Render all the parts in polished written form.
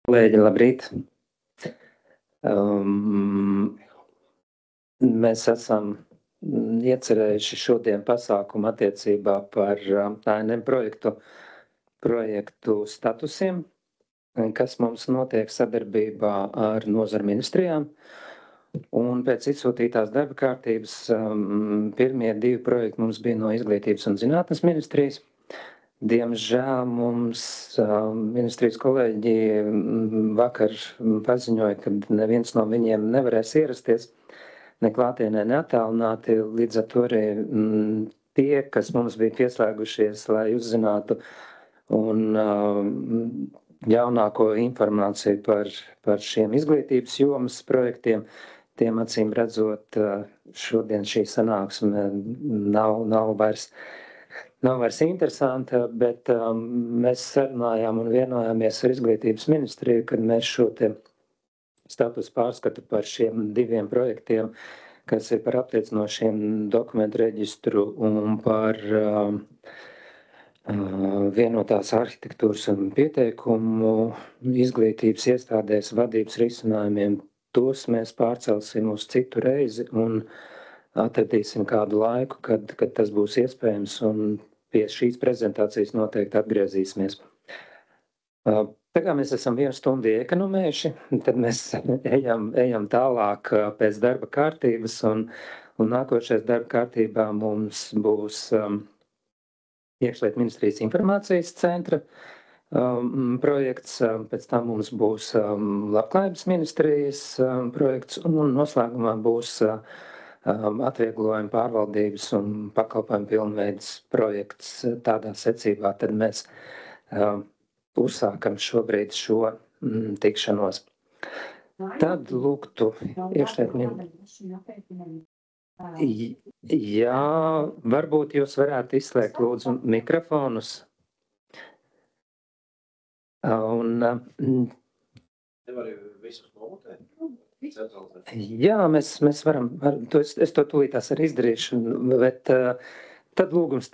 Kolēģi, labrīt! Mēs esam iecerējuši šodien pasākumu attiecībā par ANM projektu statusiem, kas mums notiek sadarbībā ar nozaru ministrijām. Un pēc izsūtītās darba kārtības pirmie 2 projekti mums bija no Izglītības un zinātnes ministrijas. Diemžēl mums ministrijas kolēģi vakar paziņoja, ka neviens no viņiem nevarēs ierasties ne klātienē, ne attālināti. Līdz ar to arī tie, kas mums bija pieslēgušies, lai uzzinātu un jaunāko informāciju par šiem izglītības jomas projektiem, tiem acīm redzot šodien šī sanāksme nav vairs interesanta, bet mēs sarunājām un vienojāmies ar Izglītības ministriju, kad mēs šo te status pārskatu par šiem 2 projektiem, kas ir par apliecinošiem dokumentu reģistru un par vienotās arhitektūras un pieteikumu izglītības iestādēs vadības risinājumiem, tos mēs pārcelsim uz citu reizi un atradīsim kādu laiku, kad tas būs iespējams, un pie šīs prezentācijas noteikti atgriezīsimies. Tā kā mēs esam 1 stundu iekonomējuši, tad mēs ejam tālāk pēc darba kārtības, un nākošais darba kārtībā mums būs Iekšlietu ministrijas informācijas centra projekts, pēc tam mums būs Labklājības ministrijas projekts, un noslēgumā būs atvieglojuma pārvaldības un pakalpojumu pilnveides projekts. Tādā secībā tad mēs uzsākam šobrīd šo tikšanos. Tad lūgtu Jā, varbūt jūs varētu izslēgt lūdzu mikrofonus. Nevar visus nomutēt? Jā, mēs varam, es to tūlītās arī izdarīšu, bet tad lūgums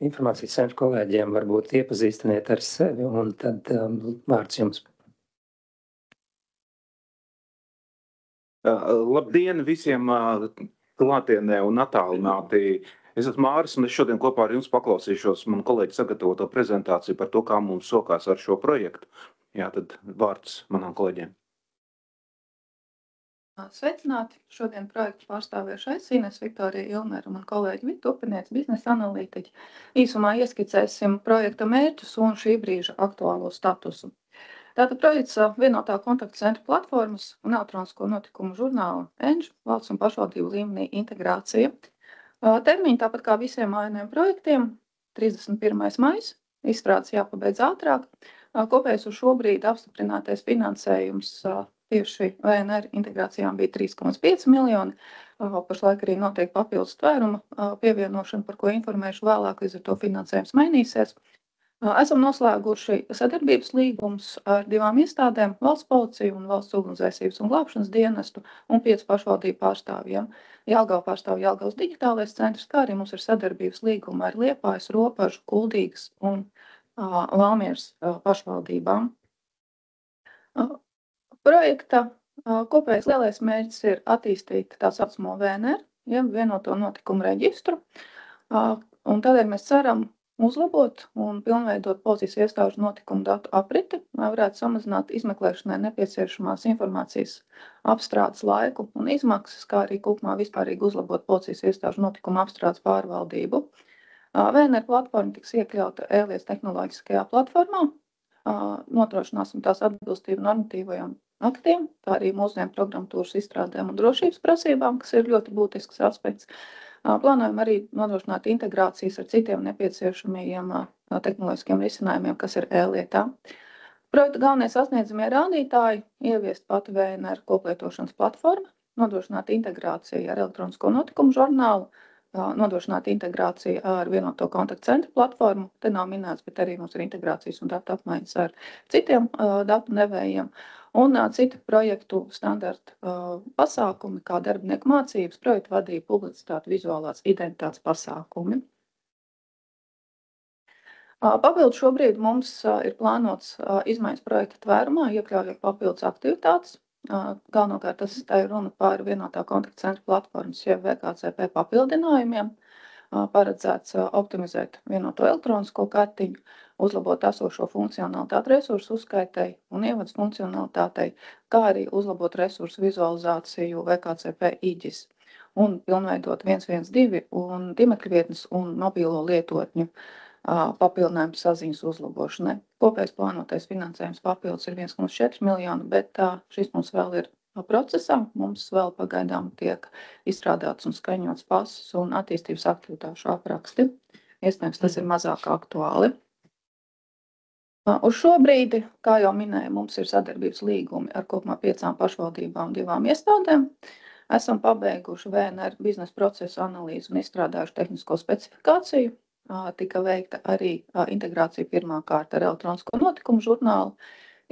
informācijas centra kolēģiem varbūt iepazīstiniet ar sevi, un tad vārds jums. Labdien visiem klātienē un attālināti. Es esmu Māris, un es šodien kopā ar jums paklausīšos man kolēģi sagatavoto prezentāciju par to, kā mums sokās ar šo projektu. Jā, tad vārds manām kolēģiem. Sveicināti! Šodien projektu pārstāvēšu es, Ines Viktorija Ilmera un man kolēģi Vita Upiniec, biznesa analītiķi. Īsumā ieskicēsim projekta mērķus un šī brīža aktuālo statusu. Tātad projekts vienotā kontaktu centra platformas un elektronisko notikumu žurnāla ENŽ valsts un pašvaldību līmenī integrācija. Termiņi tāpat kā visiem ANM projektiem 31. maijs, izstrādes jāpabeidz ātrāk. Kopējais uz šobrīd apstiprinātais finansējums tieši VNR integrācijām bija 3,5 miljoni. Pašlaik arī notiek papildus tvēruma pievienošana, par ko informēšu vēlāk, līdz ar to finansējums mainīsies. Esam noslēguši sadarbības līgumus ar 2 iestādēm, Valsts policiju un Valsts ugunsdzēsības un glābšanas dienestu un 5 pašvaldību pārstāvjiem. Jelgava pārstāv Jelgavas digitālais centrs, kā arī mums ir sadarbības līguma ar Liepājas, Ropažu, Kuldīgas un Valmieras pašvaldībām. Projekta kopējais lielais mērķis ir attīstīt tā saucamo VNR, vienoto notikumu reģistru, un tādēļ mēs ceram uzlabot un pilnveidot policijas iestāžu notikumu datu apriti, lai varētu samazināt izmeklēšanai nepieciešamās informācijas apstrādes laiku un izmaksas, kā arī kopumā vispārīgi uzlabot policijas iestāžu notikumu apstrādes pārvaldību. VNR platforma tiks iekļauta e-lietu tehnoloģiskajā platformā, nodrošināsim tās atbilstību normatīvajiem aktiem, kā arī mūsdienu programmatūras izstrādēm un drošības prasībām, kas ir ļoti būtisks aspekts. Plānojam arī nodrošināt integrācijas ar citiem nepieciešamajiem tehnoloģiskiem risinājumiem, kas ir e-lietā. Projekta galvenie sasniedzamie rādītāji ieviest pati VNR koplietošanas platforma, nodrošināt integrāciju ar elektronisko notikumu žurnālu, nodrošināt integrāciju ar vienoto kontaktu centru platformu. Te nav minēts, bet arī mums ir integrācijas un datu apmaiņas ar citiem datu devējiem. Un citu projektu standarta pasākumi, kā darbinieku mācības, projektu vadība, publicitāte, vizuālās identitātes pasākumi. Papildus šobrīd mums ir plānots izmaiņas projekta tvērumā, iekļaujot papildus aktivitātes. Galvenokārt tas ir runa par vienotā kontaktcentra platformas, jeb VKCP papildinājumiem. Paredzēts optimizēt vienoto elektronisko kartiņu, uzlabot esošo funkcionalitāti resursu uzskaitei un ievadas funkcionalitātei, kā arī uzlabot resursu vizualizāciju VKCP IGIS un pilnveidot 112 un tīmekļa vietnes un mobīlo lietotņu papildinājumu saziņas uzlabošanai. Kopējais plānotais finansējums papildus ir 1,4 miljonu, bet šis mums vēl ir procesā. Mums vēl pagaidām tiek izstrādāts un skaņots pases un attīstības aktivitāšu apraksti. Iespējams, tas ir mazāk aktuāli. Uz šo brīdi, kā jau minēju, mums ir sadarbības līgumi ar kopumā 5 pašvaldībām un 2 iestādēm. Esam pabeiguši VNR biznesa procesu analīzi un izstrādājuši tehnisko specifikāciju. Tika veikta arī integrācija pirmā kārta ar elektronisko notikumu žurnālu.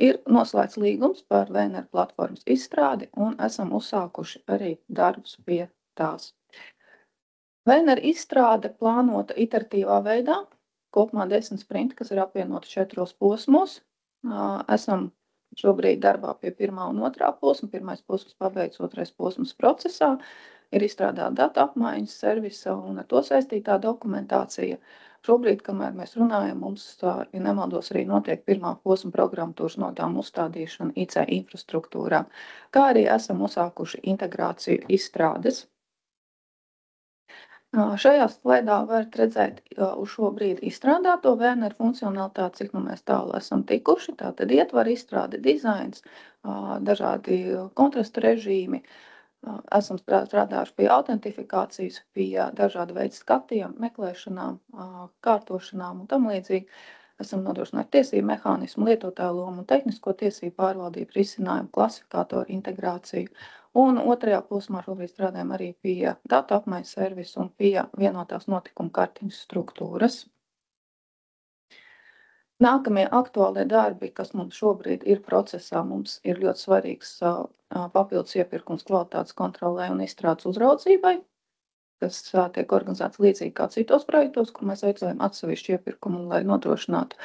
Ir noslēgts līgums par VNR platformas izstrādi un esam uzsākuši arī darbus pie tās. VNR izstrāde plānota iteratīvā veidā, kopumā 10 sprinti, kas ir apvienoti 4 posmos. Esam šobrīd darbā pie 1. un 2. posma. 1. posms pabeigts, 2. posms procesā. Ir izstrādāta datu apmaiņas servisa un ar to saistītā dokumentācija. Šobrīd, kamēr mēs runājam, mums, ja nemaldos, arī notiek 1. posma programmatūras nodām uzstādīšana IC infrastruktūrā, kā arī esam uzsākuši integrāciju izstrādes. Šajā slaidā varat redzēt uz šo brīdi izstrādāto VNR funkcionalitāti, cik mēs tālu esam tikuši. Tātad ietvar izstrāde, dizains, dažādi kontrasta režīmi. Esam strādājuši pie autentifikācijas, pie dažādu veidu skatiem, meklēšanām, kārtošanām un tam līdzīgi. Esam nodrošinājuši tiesību mehānismu, lietotāju lomu un tehnisko tiesību pārvaldību risinājumu, klasifikātoru integrāciju. Un 2. posmā šobrīd strādājam arī pie datu apmaiņas servisu un pie vienotās notikuma kartiņas struktūras. Nākamie aktuālie darbi, kas mums šobrīd ir procesā, mums ir ļoti svarīgs papildus iepirkums kvalitātes kontrolē un izstrādes uzraudzībai, kas tiek organizēts līdzīgi kā citos projektos, kur mēs veicam atsevišķu iepirkumu, lai nodrošinātu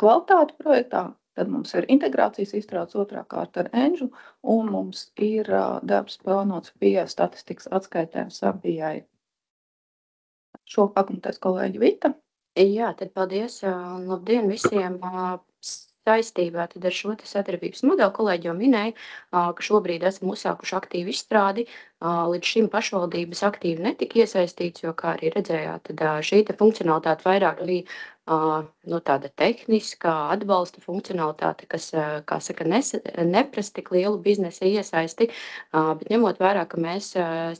kvalitāti projektā. Tad mums ir integrācijas izstrādes 2. kārta ar Enžu, un mums ir darbs plānots pie statistikas atskaitēm Sabijai. Šo pakomentēs kolēģi Vita. Jā, tad paldies un labdien visiem. Saistībā tad ar šo sadarbības modeli kolēģi jau minēja, ka šobrīd esam uzsākuši aktīvu izstrādi. Līdz šim pašvaldības aktīvi netika iesaistīts, jo, kā arī redzējāt, tad šī funkcionalitāte vairāk bija tāda tehniska atbalsta funkcionalitāte, kas, kā saka, neprasa tik lielu biznesa iesaisti, bet ņemot vērā, ka mēs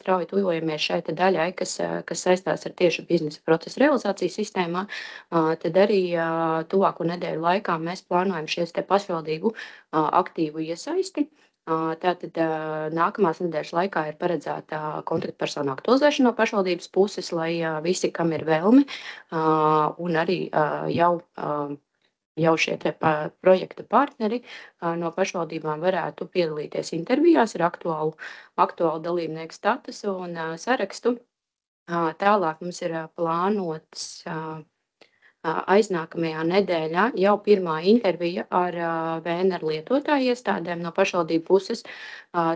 strauji tuvojamies šai daļai, kas saistās ar tieši biznesa procesa realizācijas sistēmā, tad arī tuvāko nedēļu laikā mēs plānojam šies pašvaldību aktīvu iesaisti. Tātad nākamās nedēļas laikā ir paredzēta kontaktpersonu aktualizēšana no pašvaldības puses, lai visi, kam ir vēlme, un arī jau šie projekta partneri no pašvaldībām varētu piedalīties intervijās ar aktuālu dalībnieku statusu un sarakstu. Tālāk mums ir plānots aiznākamajā nedēļā jau pirmā intervija ar VNR lietotāju iestādēm no pašvaldību puses,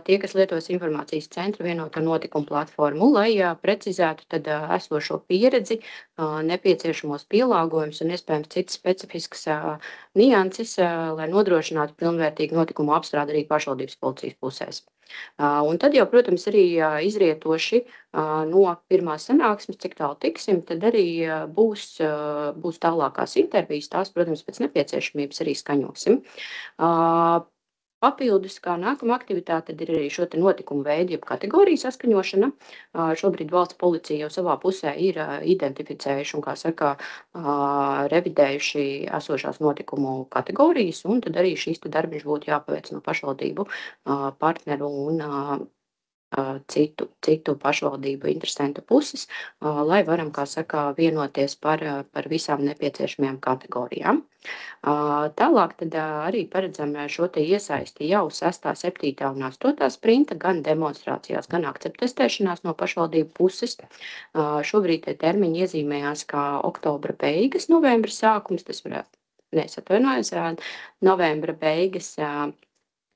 tie, kas lietos informācijas centra vienoto notikumu platformu, lai precizētu tad esošo pieredzi, nepieciešamos pielāgojumus un iespējams citas specifiskas nianses, lai nodrošinātu pilnvērtīgu notikumu apstrādi arī pašvaldības policijas pusēs. Un tad jau, protams, arī izrietoši no pirmās sanāksmes, cik tālu tiksim, tad arī būs tālākās intervijas, tās, protams, pēc nepieciešamības arī skaņosim. Papildus, kā nākamā aktivitāte, tad ir arī šo notikumu veidu, jeb kategoriju saskaņošana. Šobrīd valsts policija jau savā pusē ir identificējuši un, kā saka, revidējuši esošās notikumu kategorijas, un tad arī šīs darbiņš būtu jāpaveic no pašvaldību partneru un citu pašvaldību interesentu puses, lai varam, kā saka, vienoties par visām nepieciešamajām kategorijām. Tālāk tad arī paredzam šo te iesaisti jau 6., 7. un 8. sprinta, gan demonstrācijās, gan akceptestēšanās no pašvaldību puses. Šobrīd termiņi iezīmējās kā oktobra beigas, novembra sākums, tas varētu, atvainojos, novembra beigas,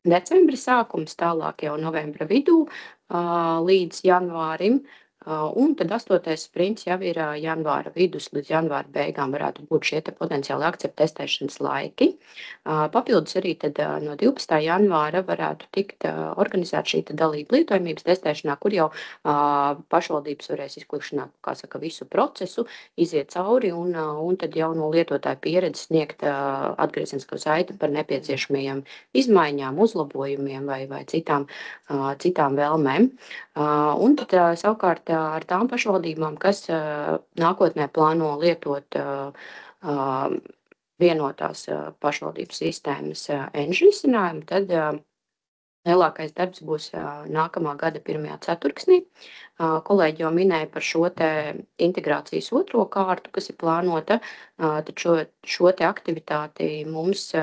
decembra sākums, tālāk jau novembra vidū līdz janvārim, un tad 8. sprints jau ir janvāra vidus līdz janvāra beigām varētu būt šie te potenciāli akceptestēšanas laiki. Papildus arī tad no 12. janvāra varētu tikt organizēt šī dalība lietojamības testēšanā, kur jau pašvaldības varēs izklikšanāt, kā saka, visu procesu, iziet cauri un tad jau no lietotāja pieredzes sniegt atgriezenisko saiti par nepieciešamajiem izmaiņām, uzlabojumiem vai citām vēlmēm. Un tad savukārt ar tām pašvaldībām, kas nākotnē plāno lietot vienotās pašvaldības sistēmas ENŽ risinājumu, tad lielākais darbs būs nākamā gada 1. ceturksnī. Kolēģi jau minēja par šo te integrācijas 2. kārtu, kas ir plānota, tad šo te aktivitāti mums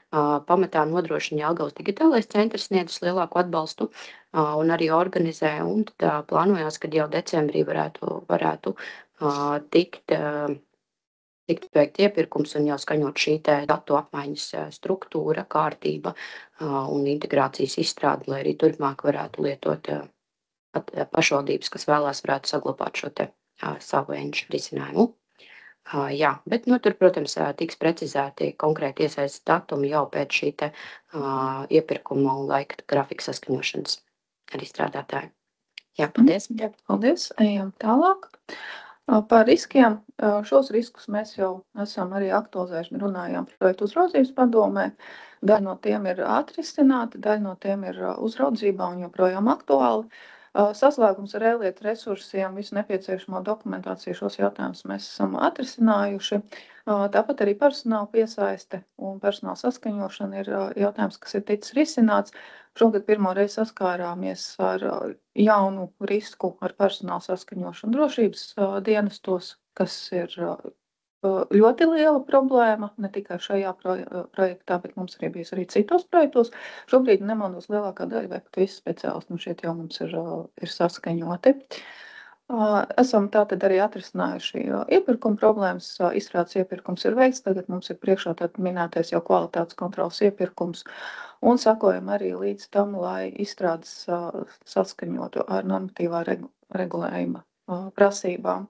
pamatā nodrošina Jelgavas digitālais centrs, sniedz lielāku atbalstu un arī organizē, un tad plānojās, ka jau decembrī varētu tikt veikt iepirkums un jau skaņot šī te datu apmaiņas struktūra, kārtība un integrācijas izstrāde, lai arī turpmāk varētu lietot pašvaldības, kas vēlās varētu saglabāt šo te savu ENŽ risinājumu. Jā, bet tur, protams, tiks precizēti konkrēti iesaistas datumi jau pēc šī te iepirkuma un laika grafika saskaņošanas ar izstrādātāju. Jā, paldies. Jā, paldies. Ejam tālāk. Par riskiem. Šos riskus mēs jau esam arī aktualizējuši, runājām projektu uzraudzības padomē. Daļa no tiem ir atrisināti, daļa no tiem ir uzraudzībā un joprojām aktuāli. Saslēgums ar ēlietu resursiem, visu nepieciešamo dokumentāciju šos jautājumus mēs esam atrisinājuši. Tāpat arī personāla piesaiste un personāla saskaņošana ir jautājums, kas ir ticis risināts. Šogad pirmo reizi saskārāmies ar jaunu risku ar personāla saskaņošanu drošības dienestos, kas ir ļoti liela problēma, ne tikai šajā projektā, bet mums arī bijis arī citos projektos. Šobrīd nemaldos lielākā daļa, vai pat visi speciālisti šeit jau mums ir saskaņoti. Esam tātad arī atrisinājuši iepirkuma problēmas. Izstrādes iepirkums ir veikts, tagad mums ir priekšā tātad minētais jau kvalitātes kontrols iepirkums. Un sakojam arī līdz tam, lai izstrādes saskaņotu ar normatīvā regulējuma prasībām,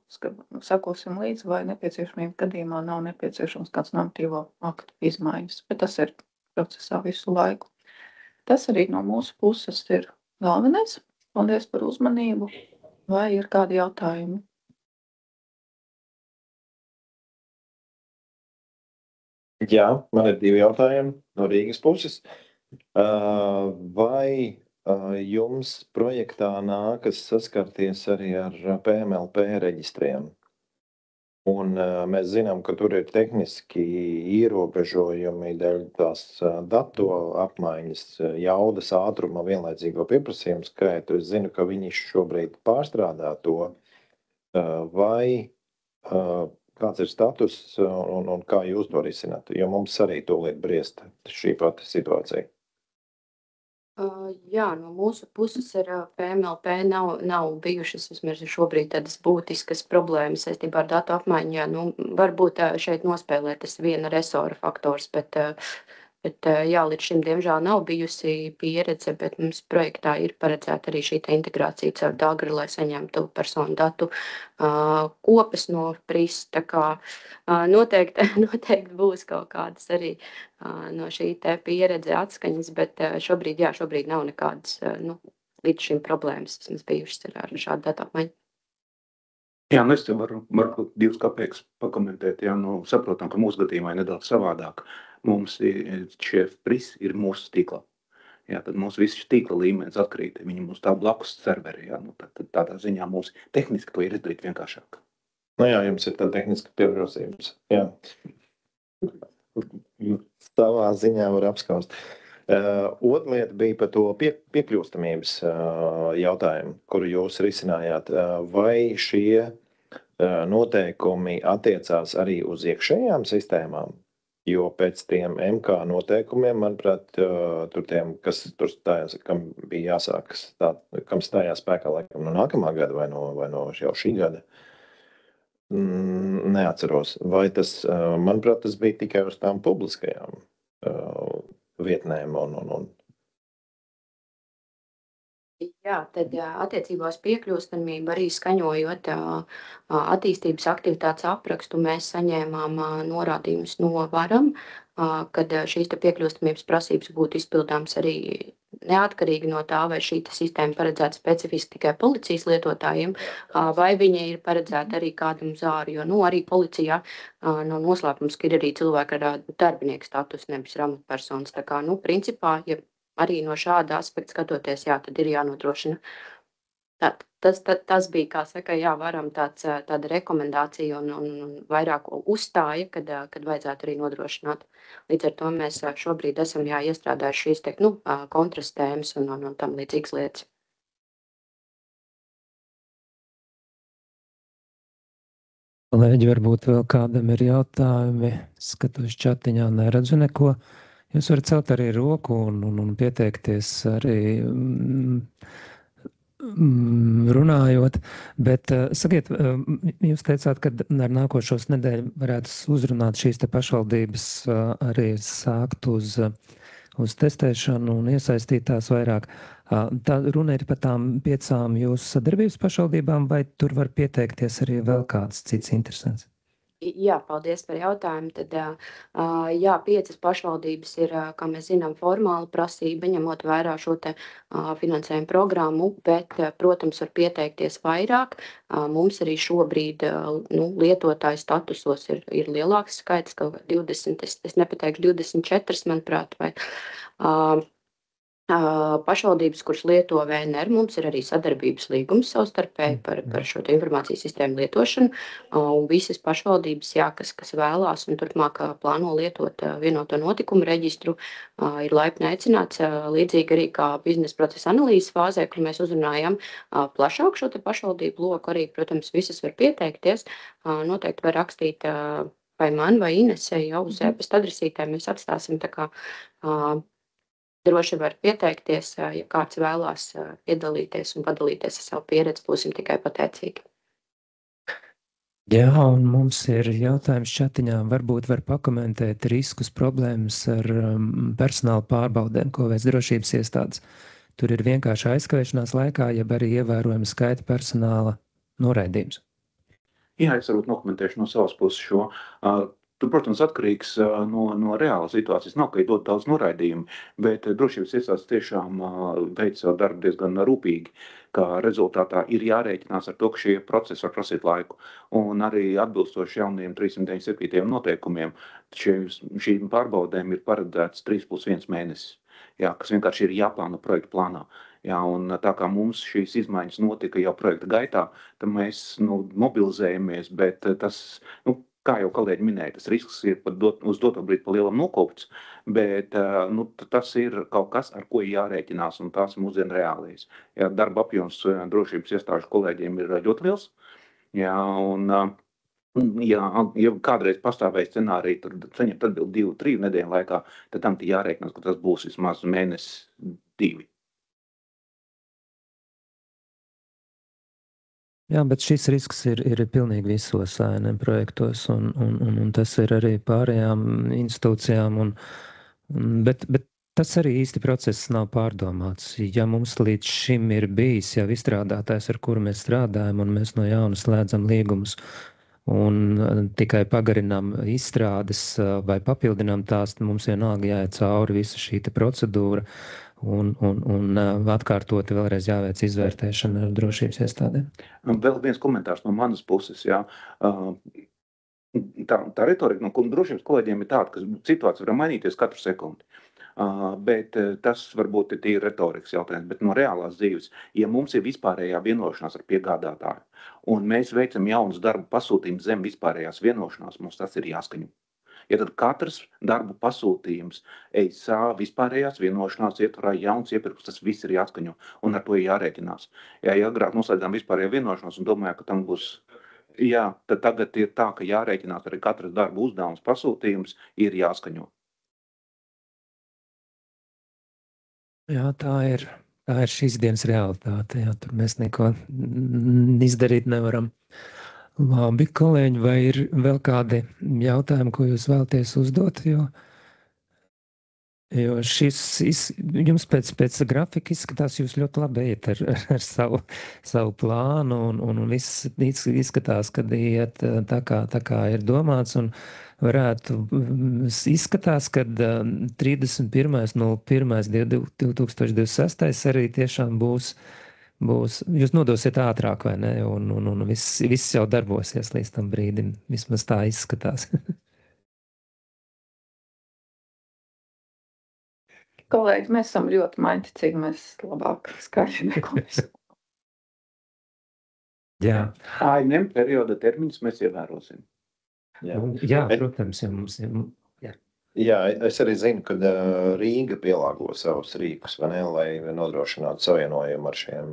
sakosim līdz, vai nepieciešamība gadījumā nav nepieciešams kāds normatīvo aktu izmaiņas, bet tas ir procesā visu laiku. Tas arī no mūsu puses ir galvenais. Paldies par uzmanību. Vai ir kādi jautājumi? Jā, man ir 2 jautājumi no Rīgas puses. Vai jums projektā nākas saskarties arī ar PMLP reģistriem? Un mēs zinām, ka tur ir tehniski ierobežojumi dēļ tās datu apmaiņas, jaudas, ātruma, vienlaicīgo pieprasījumu skaitu. Es zinu, ka viņi šobrīd pārstrādā to. Vai kāds ir status un kā jūs to risināt? Jo mums arī tūlīt briest šī pati situācija. Jā, no mūsu puses ar PMLP nav bijušas vismaz šobrīd tādas būtiskas problēmas saistībā ar datu apmaiņu. Jā, varbūt šeit nospēlē tas viena resora faktors, bet jā, līdz šim diemžēl nav bijusi pieredze, bet mums projektā ir paredzēta arī šī integrācija caur Dagri, lai saņemtu personu datu kopas no PRIS. Tā kā noteikti būs kaut kādas arī no šī te pieredze atskaņas, bet šobrīd nav nekādas līdz šim problēmas, vismaz bijušas ar šādu datu apmaiņu. Jā, es te varu 2 kapeikas pakomentēt. Jā, saprotam, ka mūsu gadījumā ir nedaudz savādāk. Mums šie PRIS ir mūsu tīklā. Jā, tad mums viss tīkla līmenis atkrīt. Viņi mums tā blakus serveri. Jā, tad tādā ziņā mums tehniski to ir izdarīt vienkāršāk. Jā, jums ir tā tehniska pieprasījums. Jā. Savā ziņā var apskaust. Otra lieta bija par to piekļūstamības jautājumu, kuru jūs risinājāt. Vai šie noteikumi attiecās arī uz iekšējām sistēmām? Jo pēc tiem MK noteikumiem, manuprāt, tur tiem, kas tur stājās, kam bija jāsākas, kam stājās spēkā laikam no nākamā gada vai no jau šī gada, neatceros. Vai tas, manuprāt, tas bija tikai uz tām publiskajām vietnēm un Jā, tad attiecībā uz piekļūstamību arī skaņojot attīstības aktivitātes aprakstu, mēs saņēmām norādījumus no varam, kad šīs te piekļūstamības prasības būtu izpildāms arī neatkarīgi no tā, vai šī sistēma paredzēta specifiski tikai policijas lietotājiem, vai viņa ir paredzēta arī kādam uz āru, jo arī policijā nav noslēpums, ka ir arī cilvēki ar darbinieku status, nevis amatpersonas. Tā kā, principā, ja arī no šāda aspekta skatoties, jā, tad ir jānodrošina. Tas bija, kā saka, jā, varam tāda rekomendācija un vairāk uzstāja, kad vajadzētu arī nodrošināt. Līdz ar to mēs šobrīd esam iestrādājuši šīs kontrastēmas un tam līdzīgas lietas. Kolēģi, varbūt vēl kādam ir jautājumi. Skatos čatiņā, neredzu neko. Jūs varat celt arī roku un pieteikties arī runājot, bet sakiet, jūs teicāt, ka ar nākošos nedēļu varētu uzrunāt šīs te pašvaldības arī sākt uz testēšanu un iesaistītās vairāk. Tā runa ir par tām 5 jūsu sadarbības pašvaldībām, vai tur var pieteikties arī vēl kāds cits interesants? Jā, paldies par jautājumu. Tad, 5 pašvaldības ir, kā mēs zinām, formāla prasība, ņemot vērā šo te finansējumu programmu, bet, protams, var pieteikties vairāk. Mums arī šobrīd lietotāju statusos ir lielāks skaits, ka 20, es nepateikšu 24, manuprāt, vai pašvaldības, kuras lieto VNR, mums ir arī sadarbības līgums savstarpēji par šo informācijas sistēmu lietošanu, un visas pašvaldības, kas vēlās un turpmāk plāno lietot vienoto notikumu reģistru, ir laipni aicināts, līdzīgi arī kā biznesa procesa analīzes fāzē, kur mēs uzrunājam plašāk šo te pašvaldību loku, arī, protams, visas var pieteikties, noteikti var rakstīt vai man vai Inesei jau uz e-pasta adresītēm, mēs atstāsim tā kā droši var pieteikties, ja kāds vēlās piedalīties un padalīties ar savu pieredzi, būsim tikai pateicīgi. Jā, un mums ir jautājums čatiņā, varbūt var pakomentēt riskus, problēmas ar personāla pārbaudēm, ko veic drošības iestādes. Tur ir vienkārši aizkavēšanās laikā, jeb arī ievērojama skaita personāla noraidījums. Jā, es varbūt nokomentēšu no savas puses šo. Tur, protams, atkarīgs no reālas situācijas. Nav, ka ir dot daudz noraidījumu, bet drošības iestādes tiešām veic savu darbu diezgan rūpīgi, kā rezultātā ir jārēķinās ar to, ka šie procesi var prasīt laiku. Un arī atbilstoši jauniem 397. noteikumiem, šīm pārbaudēm ir paredzēts 3+1 mēnesis, kas vienkārši ir jāplāno projekta plānā. Un tā kā mums šīs izmaiņas notika jau projekta gaitā, tad mēs mobilizējamies, bet tas, kā jau kolēģi minēja, tas risks ir uz doto brīdi pa lielam nokopts, bet tas ir kaut kas, ar ko jārēķinās, un tās mūsdienu reālijas. Darba apjoms drošības iestāžu kolēģiem ir ļoti liels, un ja kādreiz pastāvēja scenārija, tad saņemt atbildi 2-3 nedēļu laikā, tad tam jārēķinās, ka tas būs vismaz mēnesis 2. Jā, bet šis risks ir pilnīgi visos ANM projektos, un tas ir arī pārējām institūcijām, bet tas arī īsti process nav pārdomāts. Ja mums līdz šim ir bijis jau izstrādātājs, ar kuru mēs strādājam, un mēs no jauna slēdzam līgumus, un tikai pagarinām izstrādes vai papildinām tās, mums vienalga jāiet cauri visa šī procedūra, un atkārtoti vēlreiz jāveic izvērtēšana ar drošības iestādēm. Vēl viens komentārs no manas puses. Tā retorika no drošības kolēģiem ir tāda, ka situācija var mainīties katru sekundi. Bet tas varbūt ir tīri retorikas jautājums, bet no reālās dzīves, ja mums ir vispārējā vienošanās ar piegādātāju, un mēs veicam jaunus darbu pasūtījumus zem vispārējās vienošanās, mums tas ir jāskaņo. Ja tad katrs darbu pasūtījums vispārējās vienošanās ietvarā jauns iepirkums, tas viss ir jāskaņo un ar to jārēķinās. Ja agrāk noslēdzām vispārējo vienošanos un domāju, ka tam būs, tad tagad ir tā, ka jārēķinās arī katras darba uzdevums pasūtījums ir jāskaņo. Jā, tā ir šīs dienas realitāte. Jā, tur mēs neko izdarīt nevaram. Labi, kolēģi, vai ir vēl kādi jautājumi, ko jūs vēlaties uzdot? Jo jums pēc grafika izskatās, jūs ļoti labi ejat ar savu plānu un viss izskatās, kad iet tā kā ir domāts un varētu izskatās, kad 31.01.2026 arī tiešām būs, jūs nodosiet ātrāk, vai ne? Un viss jau darbosies līdz tam brīdim. Vismaz tā izskatās. Kolēģi, mēs esam ļoti maiticīgi, mēs labāk skaļi nekomisam. Jā. ANM perioda termiņus mēs ievērosim. Jā, protams, ja mums ir. Jā, es arī zinu, ka Rīga pielāgo savus rīkus, vai ne, lai nodrošinātu savienojumu ar šiem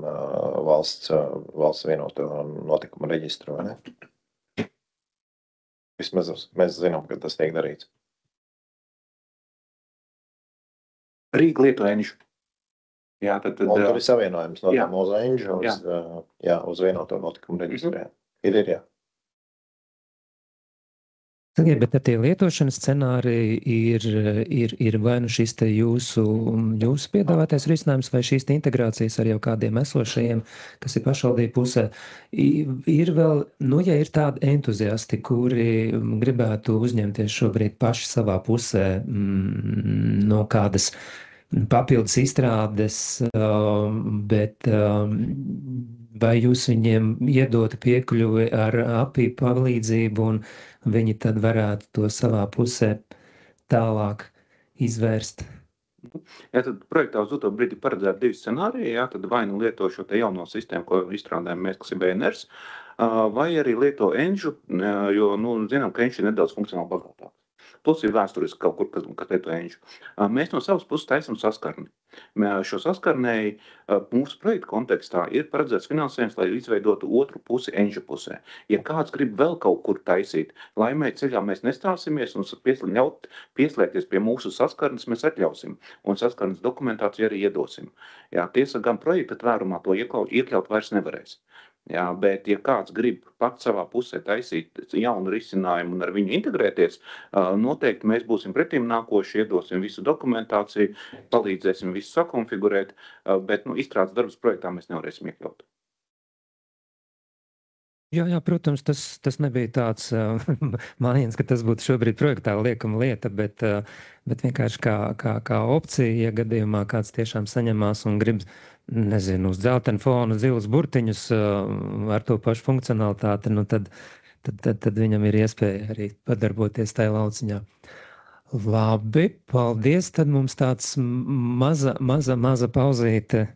valsts vienoto notikumu reģistru, vai ne? Vismaz mēs zinām, ka tas tiek darīts. Rīga lieto Enžu. Jā, tad... Un tur ir savienojums no Moza Enžu uz vienoto notikumu reģistrē. Ir, jā. Sakiet, bet tie lietošanas scenāriji ir vai nu šis te jūsu piedāvātais risinājums vai šīs te integrācijas ar jau kādiem esošajiem, kas ir pašvaldību pusē. Ir vēl, ja ir tādi entuziasti, kuri gribētu uzņemties šobrīd paši savā pusē no kādas papildus izstrādes, bet vai jūs viņiem iedotu piekļuvi ar API palīdzību un viņi tad varētu to savā pusē tālāk izvērst? Jā, tad projektā uz to brīdi paredzēt divi scenāriji, tad vai nu lieto šo te jauno sistēmu, ko izstrādājam mēs, kas ir BNRs, vai arī lieto Enžu, jo, zinām, ka Enžu ir nedaudz funkcionāli bagātāk. Plus ir vēsturiski kaut kur, kas lieto Enžu. Mēs no savas puses taisam saskarni. Šo saskarnēji mūsu projekta kontekstā ir paredzēts finansējums, lai izveidotu otru pusi Enžu pusē. Ja kāds grib vēl kaut kur taisīt, laimē ceļā mēs nestāsimies un pieslēgties pie mūsu saskarnes mēs atļausim. Un saskarnes dokumentāciju arī iedosim. Jā, tiesa gan projekta tvērumā to iekļaut vairs nevarēs. Jā, bet ja kāds grib pat savā pusē taisīt jaunu risinājumu un ar viņu integrēties, noteikti mēs būsim pretīm nākoši, iedosim visu dokumentāciju, palīdzēsim visu sakonfigurēt, bet izstrādes darbus projektā mēs nevarēsim iekļaut. Jā, protams, tas nebija tāds mājiens, ka tas būtu šobrīd projektā liekama lieta, bet vienkārši kā opcija, ja gadījumā kāds tiešām saņemās un grib, nezinu, uz dzeltena fona zilus burtiņus ar to pašu funkcionalitāti, tad viņam ir iespēja arī padarboties tajā lauciņā. Labi, paldies. Tad mums tāds maza pauzīte,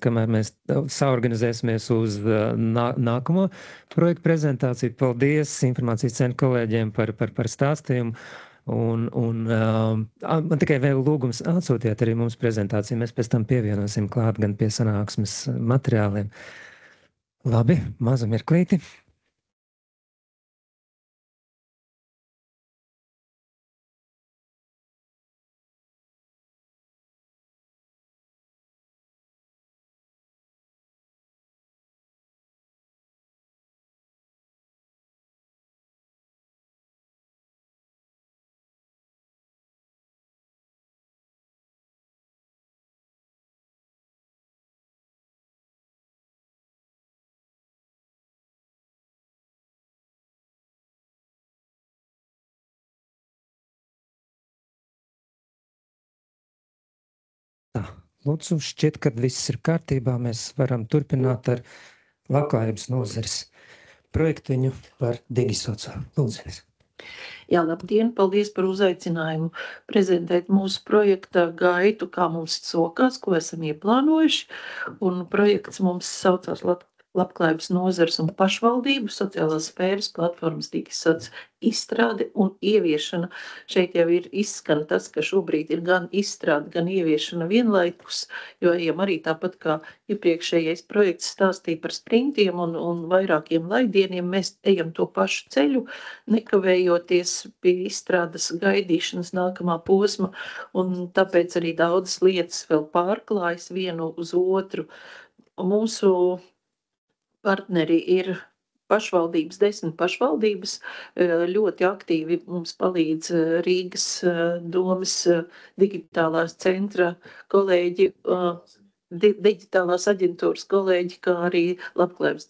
kamēr mēs saorganizēsimies uz nākamo projektu prezentāciju. Paldies informācijas centra kolēģiem par stāstījumu. Un man tikai vēl lūgums atsūtiet arī mums prezentāciju. Mēs pēc tam pievienosim klāt gan pie sanāksmes materiāliem. Labi, mazu mirklīti. Lūdzu, šķiet, ka viss ir kārtībā. Mēs varam turpināt ar labklājības nozares projektiņu par Digisoco. Lūdzu. Jā, labdien, paldies par uzaicinājumu prezentēt mūsu projekta gaitu, kā mums sokās, ko esam ieplānojuši. Un projekts mums saucās labklājības nozars un pašvaldību sociālās sfēras platformas Digisots izstrāde un ieviešana. Šeit jau ir izskan tas, ka šobrīd ir gan izstrāde, gan ieviešana vienlaikus, jo ejam arī tāpat kā iepriekšējais projekts stāstīja par sprintiem un vairākiem laidieniem, mēs ejam to pašu ceļu, nekavējoties pie izstrādes gaidīšanas nākamā posma, un tāpēc arī daudzas lietas vēl pārklājas vienu uz otru. Mūsu partneri ir pašvaldības, 10 pašvaldības, ļoti aktīvi mums palīdz Rīgas domas digitālās centra kolēģi, digitālās aģentūras kolēģi, kā arī labklājības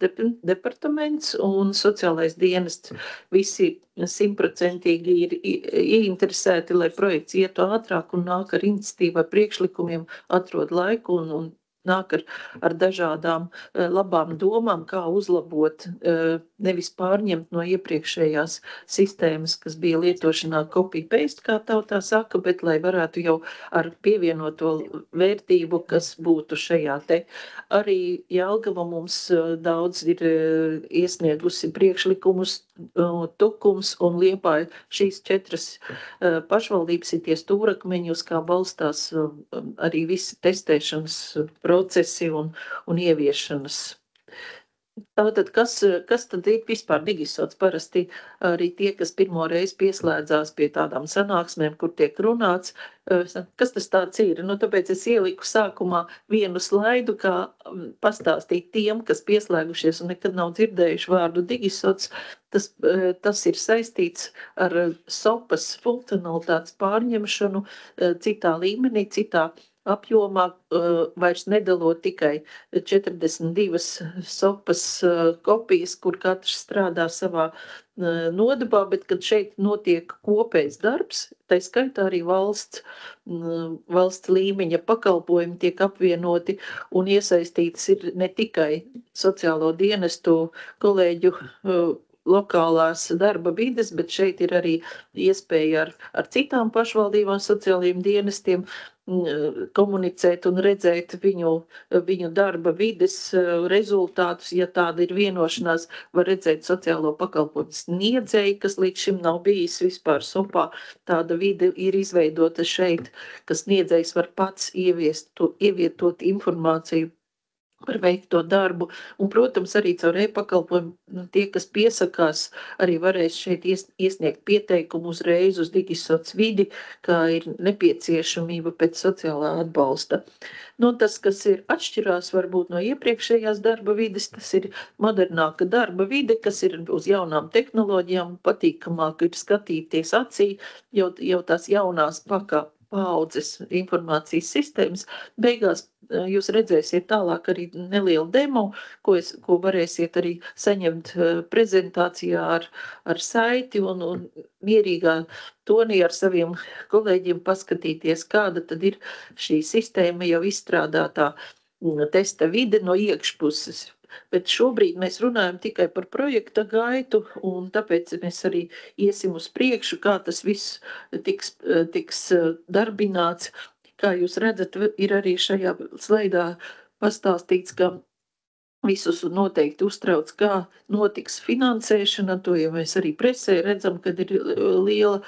departaments un sociālais dienests. Visi 100% ir ieinteresēti, lai projekts ietu ātrāk un nāk ar iniciatīvu, ar priekšlikumiem, atrod laiku un nāk ar dažādām labām domām, kā uzlabot, nevis pārņemt no iepriekšējās sistēmas, kas bija lietošanā copy-paste, kā tautā saka, bet lai varētu jau ar pievienoto vērtību, kas būtu šajā te. Arī Jelgava mums daudz ir iesniegusi priekšlikumus, Tukums un Liepāja. Šīs 4 pašvaldības ir tie stūrakmeņi, uz kā balstās arī visi testēšanas procesi un ieviešanas. Tātad, kas tad ir vispār Digisots? Parasti arī tie, kas pirmo reizi pieslēdzās pie tādām sanāksmēm, kur tiek runāts, kas tas tāds ir? Tāpēc es ieliku sākumā vienu slaidu, kā pastāstīt tiem, kas pieslēgušies un nekad nav dzirdējuši vārdu Digisots. Tas ir saistīts ar SOPAS funkcionalitātes pārņemšanu citā līmenī, citā apjomā, vairs nedalot tikai 42 SOPAS kopijas, kur katrs strādā savā nodabā, bet kad šeit notiek kopējs darbs, tai skaitā arī valsts līmeņa pakalpojumi tiek apvienoti un iesaistītas ir ne tikai sociālo dienestu kolēģu lokālās darba vides, bet šeit ir arī iespēja ar citām pašvaldībām, sociālajiem dienestiem komunicēt un redzēt viņu darba vides rezultātus. Ja tāda ir vienošanās, var redzēt sociālo pakalpojumu sniedzēju, kas līdz šim nav bijis vispār SOPā. Tāda vide ir izveidota šeit, ka sniedzējs var pats ievietot informāciju par veikto darbu, un, protams, arī caur e-pakalpojumu tie, kas piesakās, arī varēs šeit iesniegt pieteikumu uzreiz uz Digisots vidi, kā ir nepieciešamība pēc sociālā atbalsta. Tas, kas ir atšķirās varbūt no iepriekšējās darba vides, tas ir modernāka darba vide, kas ir uz jaunām tehnoloģijām, patīkamāk ir skatīties acī, jau tās jaunās paaudzes informācijas sistēmas. Beigās jūs redzēsiet tālāk arī nelielu demo, ko varēsiet arī saņemt prezentācijā ar saiti un mierīgā tonī ar saviem kolēģiem paskatīties, kāda tad ir šī sistēma jau izstrādātā testa vide no iekšpuses. Bet šobrīd mēs runājam tikai par projekta gaitu, un tāpēc mēs arī iesim uz priekšu, kā tas viss tiks darbināts. Kā jūs redzat, ir arī šajā slaidā pastāstīts, ka visus noteikti uztrauc, kā notiks finansēšana. To jau mēs arī presē redzam, kad ir liela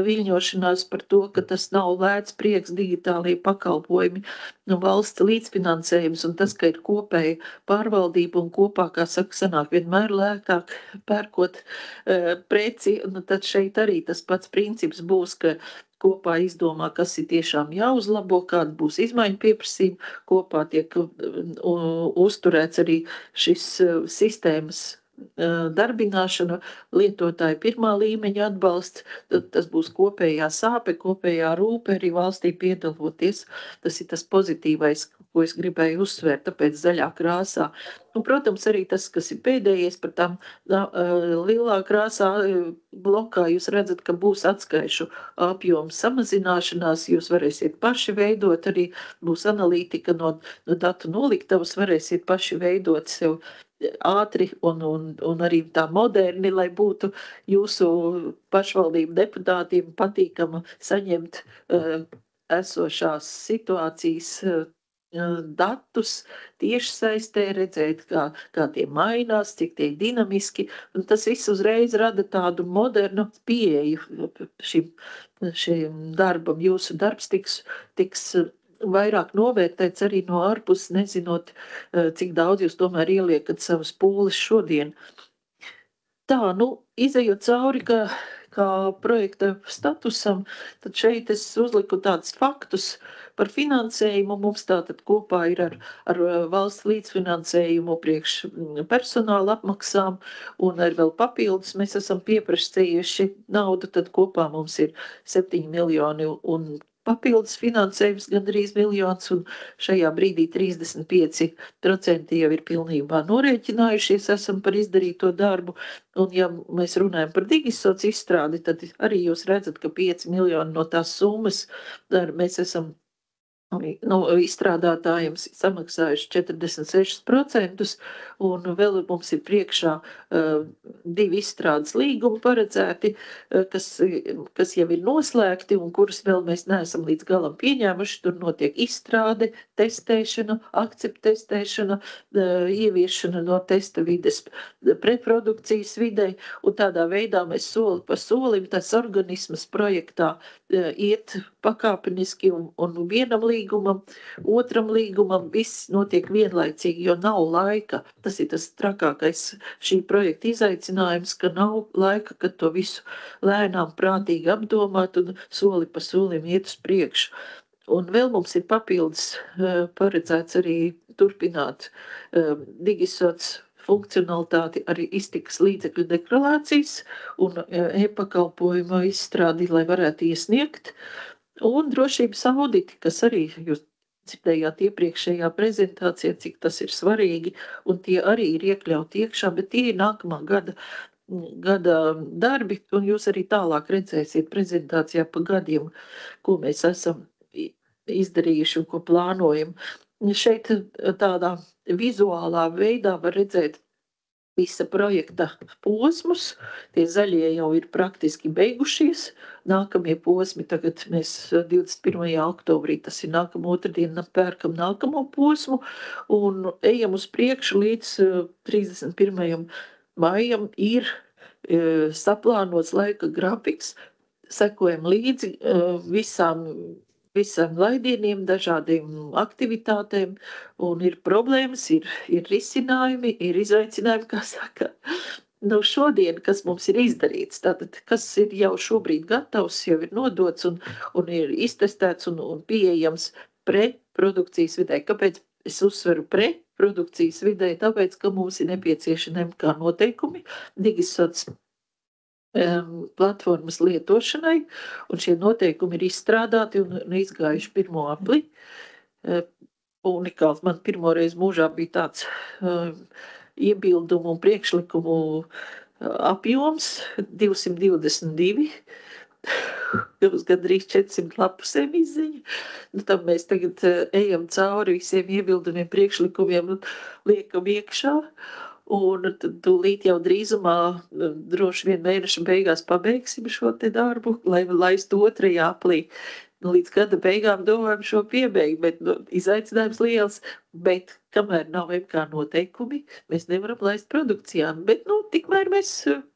viļņošanās par to, ka tas nav lēts prieks digitālie pakalpojumi, valsts līdzfinansējums, un tas, ka ir kopēja pārvaldība un kopā, kā saka, sanāk vienmēr lētāk pērkot preci, tad šeit arī tas pats princips būs, ka kopā izdomā, kas ir tiešām jāuzlabo, kāda būs izmaiņu pieprasījuma, kopā tiek uzturēts arī šis sistēmas darbināšana, lietotāja pirmā līmeņa atbalsts, tas būs kopējā sāpe, kopējā rūpe arī valstī piedaloties. Tas ir tas pozitīvais, ko es gribēju uzsvērt, tāpēc zaļā krāsā. Un, protams, arī tas, kas ir pēdējais par tām lielā krāsā blokā, jūs redzat, ka būs atskaišu apjomu samazināšanās, jūs varēsiet paši veidot, arī būs analītika no datu noliktavas, varēsiet paši veidot sev ātri un arī tā moderni, lai būtu jūsu pašvaldību deputātiem patīkama saņemt esošās situācijas datus tiešsaistē, redzēt, kā tie mainās, cik tie dinamiski, un tas viss uzreiz rada tādu modernu pieeju šim darbam. Jūsu darbs tiks vairāk novērtēts arī no ārpuses, nezinot, cik daudz jūs tomēr ieliekat savas pūles šodien. Tā, izejot cauri, kā projekta statusam, tad šeit es uzliku tādus faktus par finansējumu. Mums tātad kopā ir ar valsts līdzfinansējumu priekš personāla apmaksām, un ar vēl papildus mēs esam pieprasījuši naudu, tad kopā mums ir 7 miljoni un papildus finansējums gandrīz miljons, un šajā brīdī 35% jau ir pilnībā norēķinājušies, esam par izdarīto darbu. Un ja mēs runājam par Digisots izstrādi, tad arī jūs redzat, ka 5 miljoni no tās summas mēs esam izstrādātājiem samaksājuši 46%, un vēl mums ir priekšā 2 izstrādes līgumi paredzēti, kas jau ir noslēgti un kurus vēl mēs neesam līdz galam pieņēmuši. Tur notiek izstrāde, testēšana, akceptēšana, ieviešana no testa vides preprodukcijas videi, un tādā veidā mēs soli pa solim tas organismas projektā iet pakāpeniski un vienam līgumam, otram līgumam, viss notiek vienlaicīgi, jo nav laika. Tas ir tas trakākais šī projekta izaicinājums, ka nav laika, kad to visu lēnām prātīgi apdomāt un soli pa solim iet uz priekšu. Un vēl mums ir papildus paredzēts arī turpināt Digisots funkcionalitāti arī iztikas līdzekļu deklarācijas un e-pakalpojumu izstrādi, lai varētu iesniegt. Un drošības auditi, kas arī jūs dzirdējāt iepriekšējā prezentācijā, cik tas ir svarīgi, un tie arī ir iekļauti iekšā, bet tie ir nākamā gada darbi, un jūs arī tālāk redzēsiet prezentācijā pa gadiem, ko mēs esam izdarījuši un ko plānojam. Šeit tādā vizuālā veidā var redzēt visa projekta posmus. Tie zaļie jau ir praktiski beigušies. Nākamie posmi, tagad mēs 21. oktobrī, tas ir nākamā otrdiena, pērkam nākamo posmu un ejam uz priekšu līdz 31. maijam ir saplānots laika grafiks. Sekojam līdzi visām laidieniem, dažādiem aktivitātēm, un ir problēmas, ir risinājumi, ir izaicinājumi, kā saka. Šodien, kas mums ir izdarīts, tātad, kas ir jau šobrīd gatavs, jau ir nodots un ir iztestēts un pieejams preprodukcijas vidē. Kāpēc es uzsveru preprodukcijas vidē? Tāpēc, ka mums ir nepieciešami kā noteikumi Digisots platformas lietošanai, un šie noteikumi ir izstrādāti un izgājuši pirmo apli. Unikāls man pirmoreiz mūžā bija tāds iebildumu un priekšlikumu apjoms 222. Mums gandrīz 400 lapusēm izziņa. Tad mēs tagad ejam cauri visiem iebildumiem, priekšlikumiem un liekam iekšā. Un tūlīt jau drīzumā, droši vien mēneša beigās pabeigsim šo te darbu, lai laistu 2. aplī. Līdz gada beigām domājam šo piebeigt, bet izaicinājums liels, bet kamēr nav MK noteikumi, mēs nevaram laist produkcijām. Bet, tikmēr mēs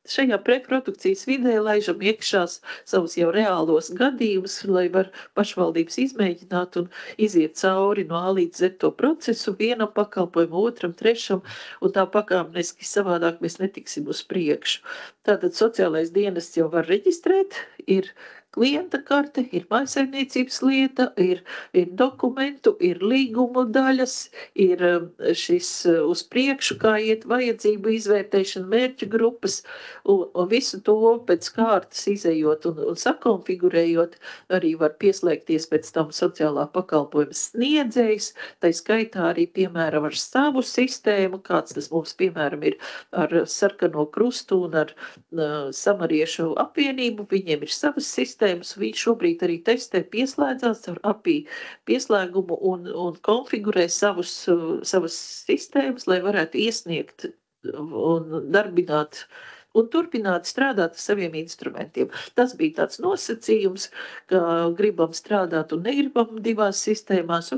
šajā preprodukcijas vidē laižam iekšās savus jau reālos gadījumus, lai var pašvaldības izmēģināt un iziet cauri no A līdz Z to procesu, vienam pakalpojumu, otram, trešam, un tā pakāpeniski savādāk mēs netiksim uz priekšu. Tātad sociālais dienests jau var reģistrēt, ir klienta karte, ir mājsaimniecības lieta, ir dokumentu, ir līgumu daļas, ir šis uz priekšu, kā iet vajadzību izvērtēšana, mērķu grupas, un visu to pēc kārtas izejot un sakonfigurējot, arī var pieslēgties pēc tam sociālā pakalpojuma sniedzējs, tai skaitā arī, piemēram, ar savu sistēmu, kāds tas mums, piemēram, ir ar Sarkano Krustu un ar Samariešu apvienību, viņiem ir savas sistēmas, viņi šobrīd arī testē, pieslēdzās ar API pieslēgumu un konfigurē savas sistēmas, lai varētu iesniegt un darbināt un turpināt strādāt ar saviem instrumentiem. Tas bija tāds nosacījums, ka gribam strādāt un negribam divās sistēmās,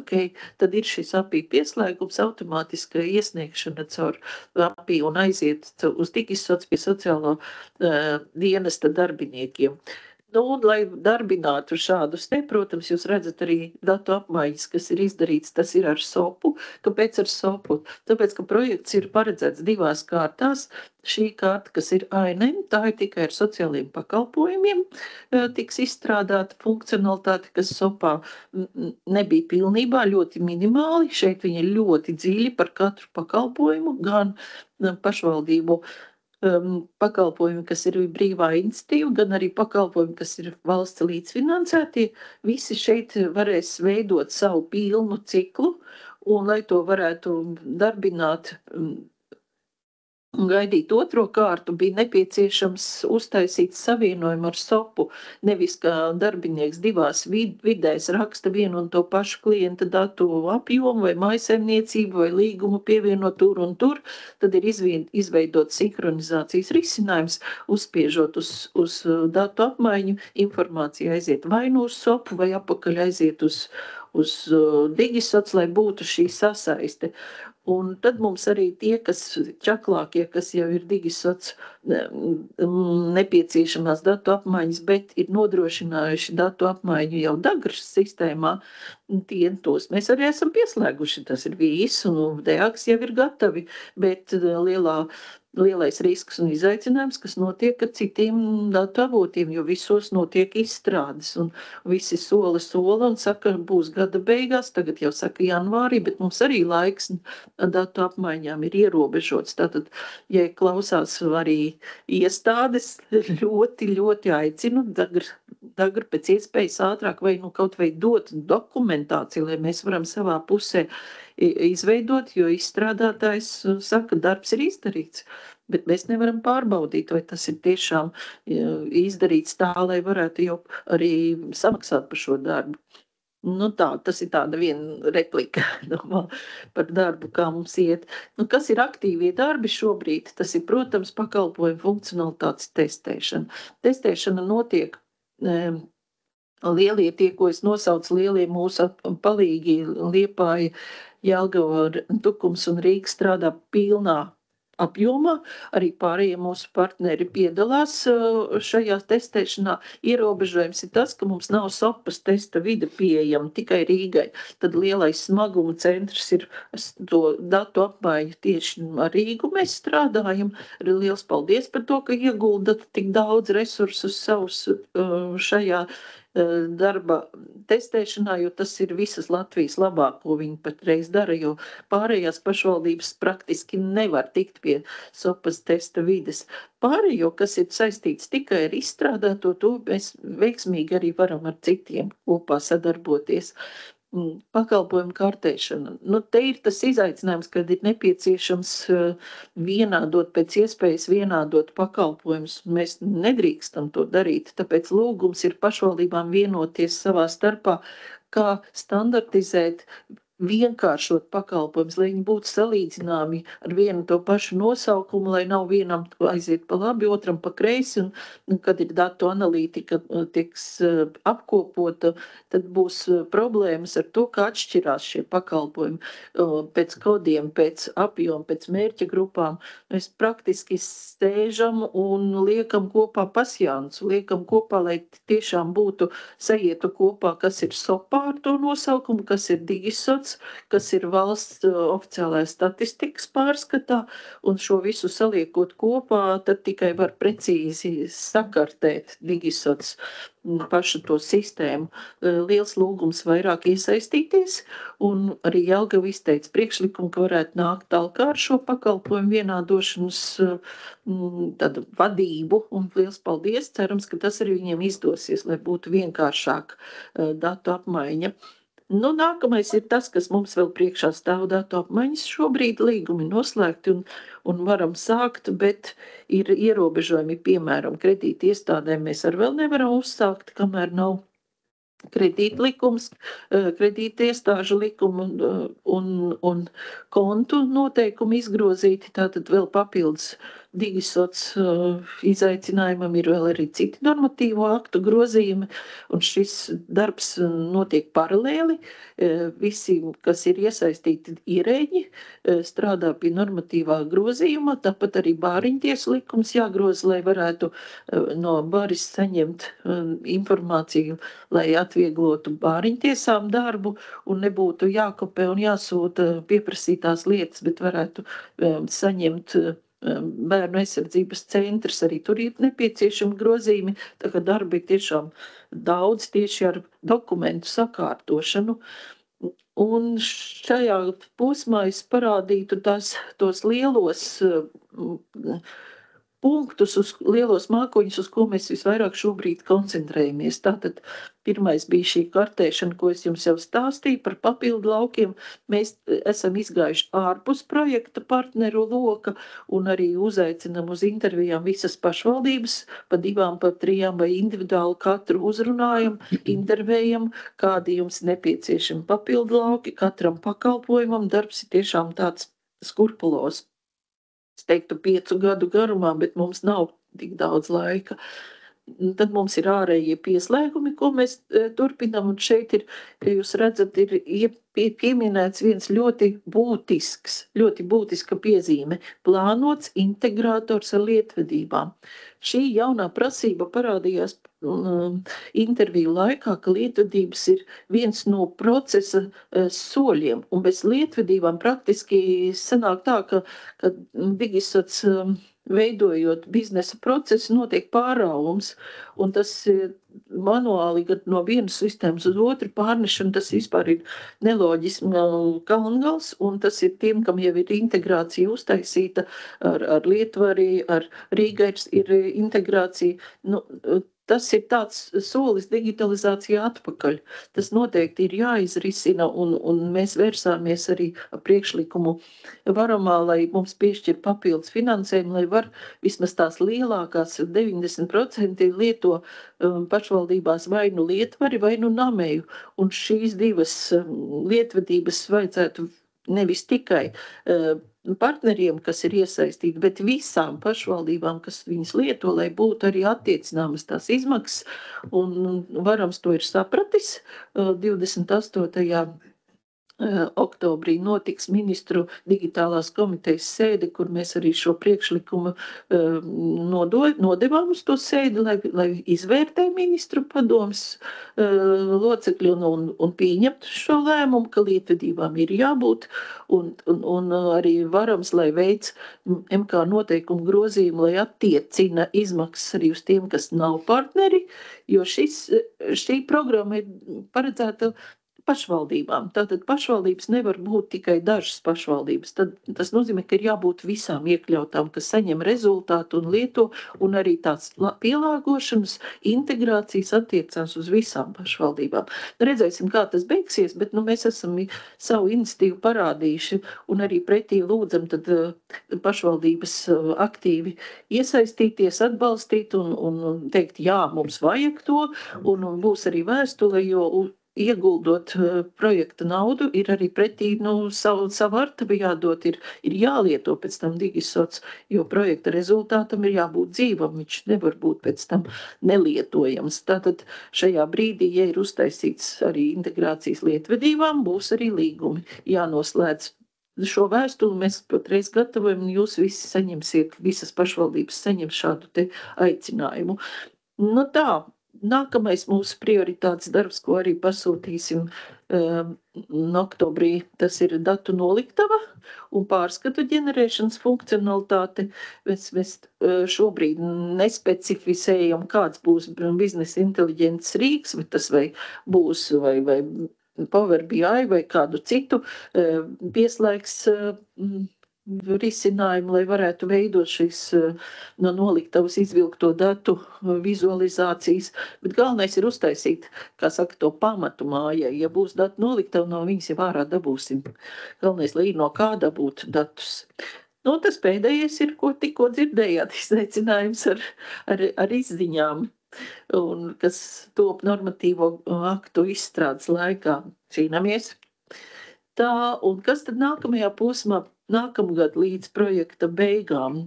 tad ir šis API pieslēgums, automātiska iesniegšana caur API un aiziet uz Digisoc pie sociālo dienesta darbiniekiem. Un, lai darbinātu šādus protams, jūs redzat arī datu apmaiņas, kas ir izdarīts, tas ir ar SOPu. Kāpēc ar SOPu? Tāpēc, ka projekts ir paredzēts divās kārtās. Šī kārta, kas ir ANM, tā ir tikai ar sociālajiem pakalpojumiem, tiks izstrādāta funkcionalitāte, kas SOPā nebija pilnībā, ļoti minimāli. Šeit viņi ir ļoti dziļi par katru pakalpojumu, gan pašvaldību pakalpojumi, kas ir brīvā iniciatīva, gan arī pakalpojumi, kas ir valsts līdzfinansētie. Visi šeit varēs veidot savu pilnu ciklu, un lai to varētu darbināt un gaidīt otro kārtu, bija nepieciešams uztaisīt savienojumu ar SOPu. Nevis, ka darbinieks divās vidēs raksta vienu un to pašu klienta datu apjomu vai mājsaimniecību vai līgumu pievienot tur un tur, tad ir izveidot sinhronizācijas risinājums, uzspiežot uz datu apmaiņu, informācija aiziet vai nu uz SOPu vai apakaļ aiziet uz Digisoc, lai būtu šī sasaiste. Un tad mums arī tie, kas čaklākie, kas jau ir Digisoc nepieciešamās datu apmaiņas, bet ir nodrošinājuši datu apmaiņu jau Dagras sistēmā, tos mēs arī esam pieslēguši. Tas ir VIS un DEAX jau ir gatavi, bet lielais risks un izaicinājums, kas notiek ar citiem datu avotiem, jo visos notiek izstrādes un visi sola un saka, būs gada beigās, tagad jau saka janvārī, bet mums arī laiks datu apmaiņām ir ierobežots. Tātad, ja klausās arī iestādes, ļoti, ļoti aicinu Dagru pēc iespējas ātrāk vai kaut vai dot dokumentāciju, lai mēs varam savā pusē izveidot, jo izstrādātājs saka, darbs ir izdarīts, bet mēs nevaram pārbaudīt, vai tas ir tiešām izdarīts tā, lai varētu jau arī samaksāt par šo darbu. Tas ir tāda viena replika par darbu, kā mums iet. Kas ir aktīvie darbi šobrīd? Tas ir, protams, pakalpojumu funkcionalitātes testēšana. Testēšana notiek lielie tie, ko es nosaucu lielie mūsu palīgi Liepāja, Jelgava, Tukums un Rīga strādā pilnā apjomā. Arī pārējie mūsu partneri piedalās šajā testēšanā. Ierobežojums ir tas, ka mums nav SOPas testa vide pieejama tikai Rīgai. Tad lielais smaguma centrs ir to datu apmaiņu tieši ar Rīgu. Mēs strādājam. Arī liels paldies par to, ka ieguldat tik daudz resursus savus šajā darba testēšanā, jo tas ir visas Latvijas labāk, ko viņi patreiz dara, jo pārējās pašvaldības praktiski nevar tikt pie SOPas testa vides. Pārējo, kas ir saistīts tikai ar izstrādāto, to mēs veiksmīgi arī varam ar citiem kopā sadarboties. Pakalpojumu kartēšana. Te ir tas izaicinājums, kad ir nepieciešams vienādot, pēc iespējas vienādot pakalpojumus. Mēs nedrīkstam to darīt, tāpēc lūgums ir pašvaldībām vienoties savā starpā, kā standartizēt, vienkāršot pakalpojumus, lai viņi būtu salīdzināmi ar vienu to pašu nosaukumu, lai nav vienam aiziet pa labi, otram pa kreisi, un kad ir datu analītika tiks apkopota, tad būs problēmas ar to, kā atšķirās šie pakalpojumi pēc kodiem, pēc apjoma, pēc mērķa grupām. Mēs praktiski stēžam un liekam kopā pasjāns, liekam kopā, lai tiešām būtu sajietu kopā, kas ir SOPā ar to nosaukumu, kas ir Digisoc, kas ir valsts oficiālajā statistikas pārskatā, un šo visu saliekot kopā, tad tikai var precīzi sakartēt Digisoc pašu to sistēmu. Liels lūgums vairāk iesaistīties, un arī Jelgava izteica priekšlikumu, ka varētu nākt talkā ar šo pakalpojumu vienādošanas vadību, un liels paldies, cerams, ka tas arī viņiem izdosies, lai būtu vienkāršāk datu apmaiņa. Nākamais ir tas, kas mums vēl priekšā stāv datu apmaiņas. Šobrīd līgumi noslēgti un varam sākt, bet ir ierobežojumi, piemēram, kredīti iestādēm mēs ar vēl nevaram uzsākt, kamēr nav kredītlikums, kredīti iestāžu likumu un kontu noteikumi izgrozīti, tātad vēl papildus Digisots izaicinājumam ir vēl arī citi normatīvo aktu grozījumi, un šis darbs notiek paralēli. Visi, kas ir iesaistīti ierēģi, strādā pie normatīvā grozījuma, tāpat arī bāriņtiesu likums jāgroza, lai varētu no baris saņemt informāciju, lai atvieglotu bāriņtiesām darbu un nebūtu jākopē un jāsūta pieprasītās lietas, bet varētu saņemt Bērnu aizsardzības centrs, arī tur ir nepieciešami grozījumi, tā kā darbi ir tiešām daudz tieši ar dokumentu sakārtošanu. Un šajā posmā es parādītu tos lielos punktus, lielos mākoņus, uz ko mēs visvairāk šobrīd koncentrējamies. Tātad pirmais bija šī kartēšana, ko es jums jau stāstīju par papildu laukiem. Mēs esam izgājuši ārpus projekta partneru loka un arī uzaicinam uz intervijām visas pašvaldības, pa 2, pa 3 vai individuāli katru uzrunājam, intervējam, kādi jums nepieciešami papildu lauki, katram pakalpojumam. Darbs ir tiešām tāds skurpulos. Es teiktu 5 gadu garumā, bet mums nav tik daudz laika. Tad mums ir ārējie pieslēgumi, ko mēs turpinam, un šeit ir, jūs redzat, ir pieminēts viens ļoti būtiska piezīme – plānots integrātors ar lietvedībām. Šī jaunā prasība parādījās interviju laikā, ka lietvedības ir viens no procesa soļiem, un bez lietvedībām praktiski sanāk tā, ka Digisots veidojot biznesa procesu notiek pārāvums, un tas manuāli no vienas sistēmas uz otru pārnešana, tas vispār ir neloģisma kalngals, un tas ir tiem, kam jau ir integrācija uztaisīta ar Lietvari, ar Rīgai ir integrācija. Tas ir tāds solis digitalizācijā atpakaļ. Tas noteikti ir jāizrisina, un mēs vērsāmies arī ar priekšlikumu varamā, lai mums piešķir papildus finansējumu, lai var vismaz tās lielākās 90% lieto pašvaldībās vai nu Lietvari, vai nu Nameju. Un šīs divas lietvedības vajadzētu nevis tikai partneriem, kas ir iesaistīti, bet visām pašvaldībām, kas viņas lieto, lai būtu arī attiecināmas tās izmaksas. Un varams to ir sapratis. 28. oktobrī notiks ministru digitālās komitejas sēde, kur mēs arī šo priekšlikumu nodevām uz to sēdi, lai izvērtē ministru padomes locekļi un pieņemtu šo lēmumu, ka lietvedībām ir jābūt, un arī varams, lai veic MK noteikumu grozījumu, lai attiecina izmaksas arī uz tiem, kas nav partneri, jo šī programma ir paredzēta pašvaldībām. Tātad pašvaldības nevar būt tikai dažas pašvaldības. Tad tas nozīmē, ka ir jābūt visām iekļautām, kas saņem rezultātu un lieto, un arī tās pielāgošanas, integrācijas attiecās uz visām pašvaldībām. Redzēsim, kā tas beigsies, bet mēs esam savu iniciatīvu parādījuši un arī pretī lūdzam tad pašvaldības aktīvi iesaistīties, atbalstīt un teikt, jā, mums vajag to, un būs arī vēstule, jo ieguldot projekta naudu, ir arī pretī savu artavu jādod, ir jālieto pēc tam Digisots, jo projekta rezultātam ir jābūt dzīvam, viņš nevar būt pēc tam nelietojams. Tātad šajā brīdī, ja ir uztaisīts arī integrācijas lietvedībām, būs arī līgumi jānoslēdz. Šo vēstuli mēs patreiz gatavojam, un jūs visi saņemsiet, visas pašvaldības saņem šādu te aicinājumu. Tā. Nākamais mūsu prioritātes darbs, ko arī pasūtīsim oktobrī, tas ir datu noliktava un pārskatu ģenerēšanas funkcionalitāte. Mēs šobrīd nespecificējam, kāds būs biznesa inteliģences rīks, vai tas būs vai Power BI vai kādu citu pieslēgs risinājumu, lai varētu veidot šīs no noliktavas izvilkto datu vizualizācijas, bet galvenais ir uztaisīt, kā saka, to pamatu mājai. Ja būs datu noliktava, no viņas jau ārā dabūsim. Galvenais, lai ir no kā dabūt datus. Tas pēdējais ir, ko tikko dzirdējāt, izaicinājums ar izziņām, un kas top normatīvo aktu izstrādes laikā. Cīnamies. Un kas tad nākamajā posmā? Nākamgad līdz projekta beigām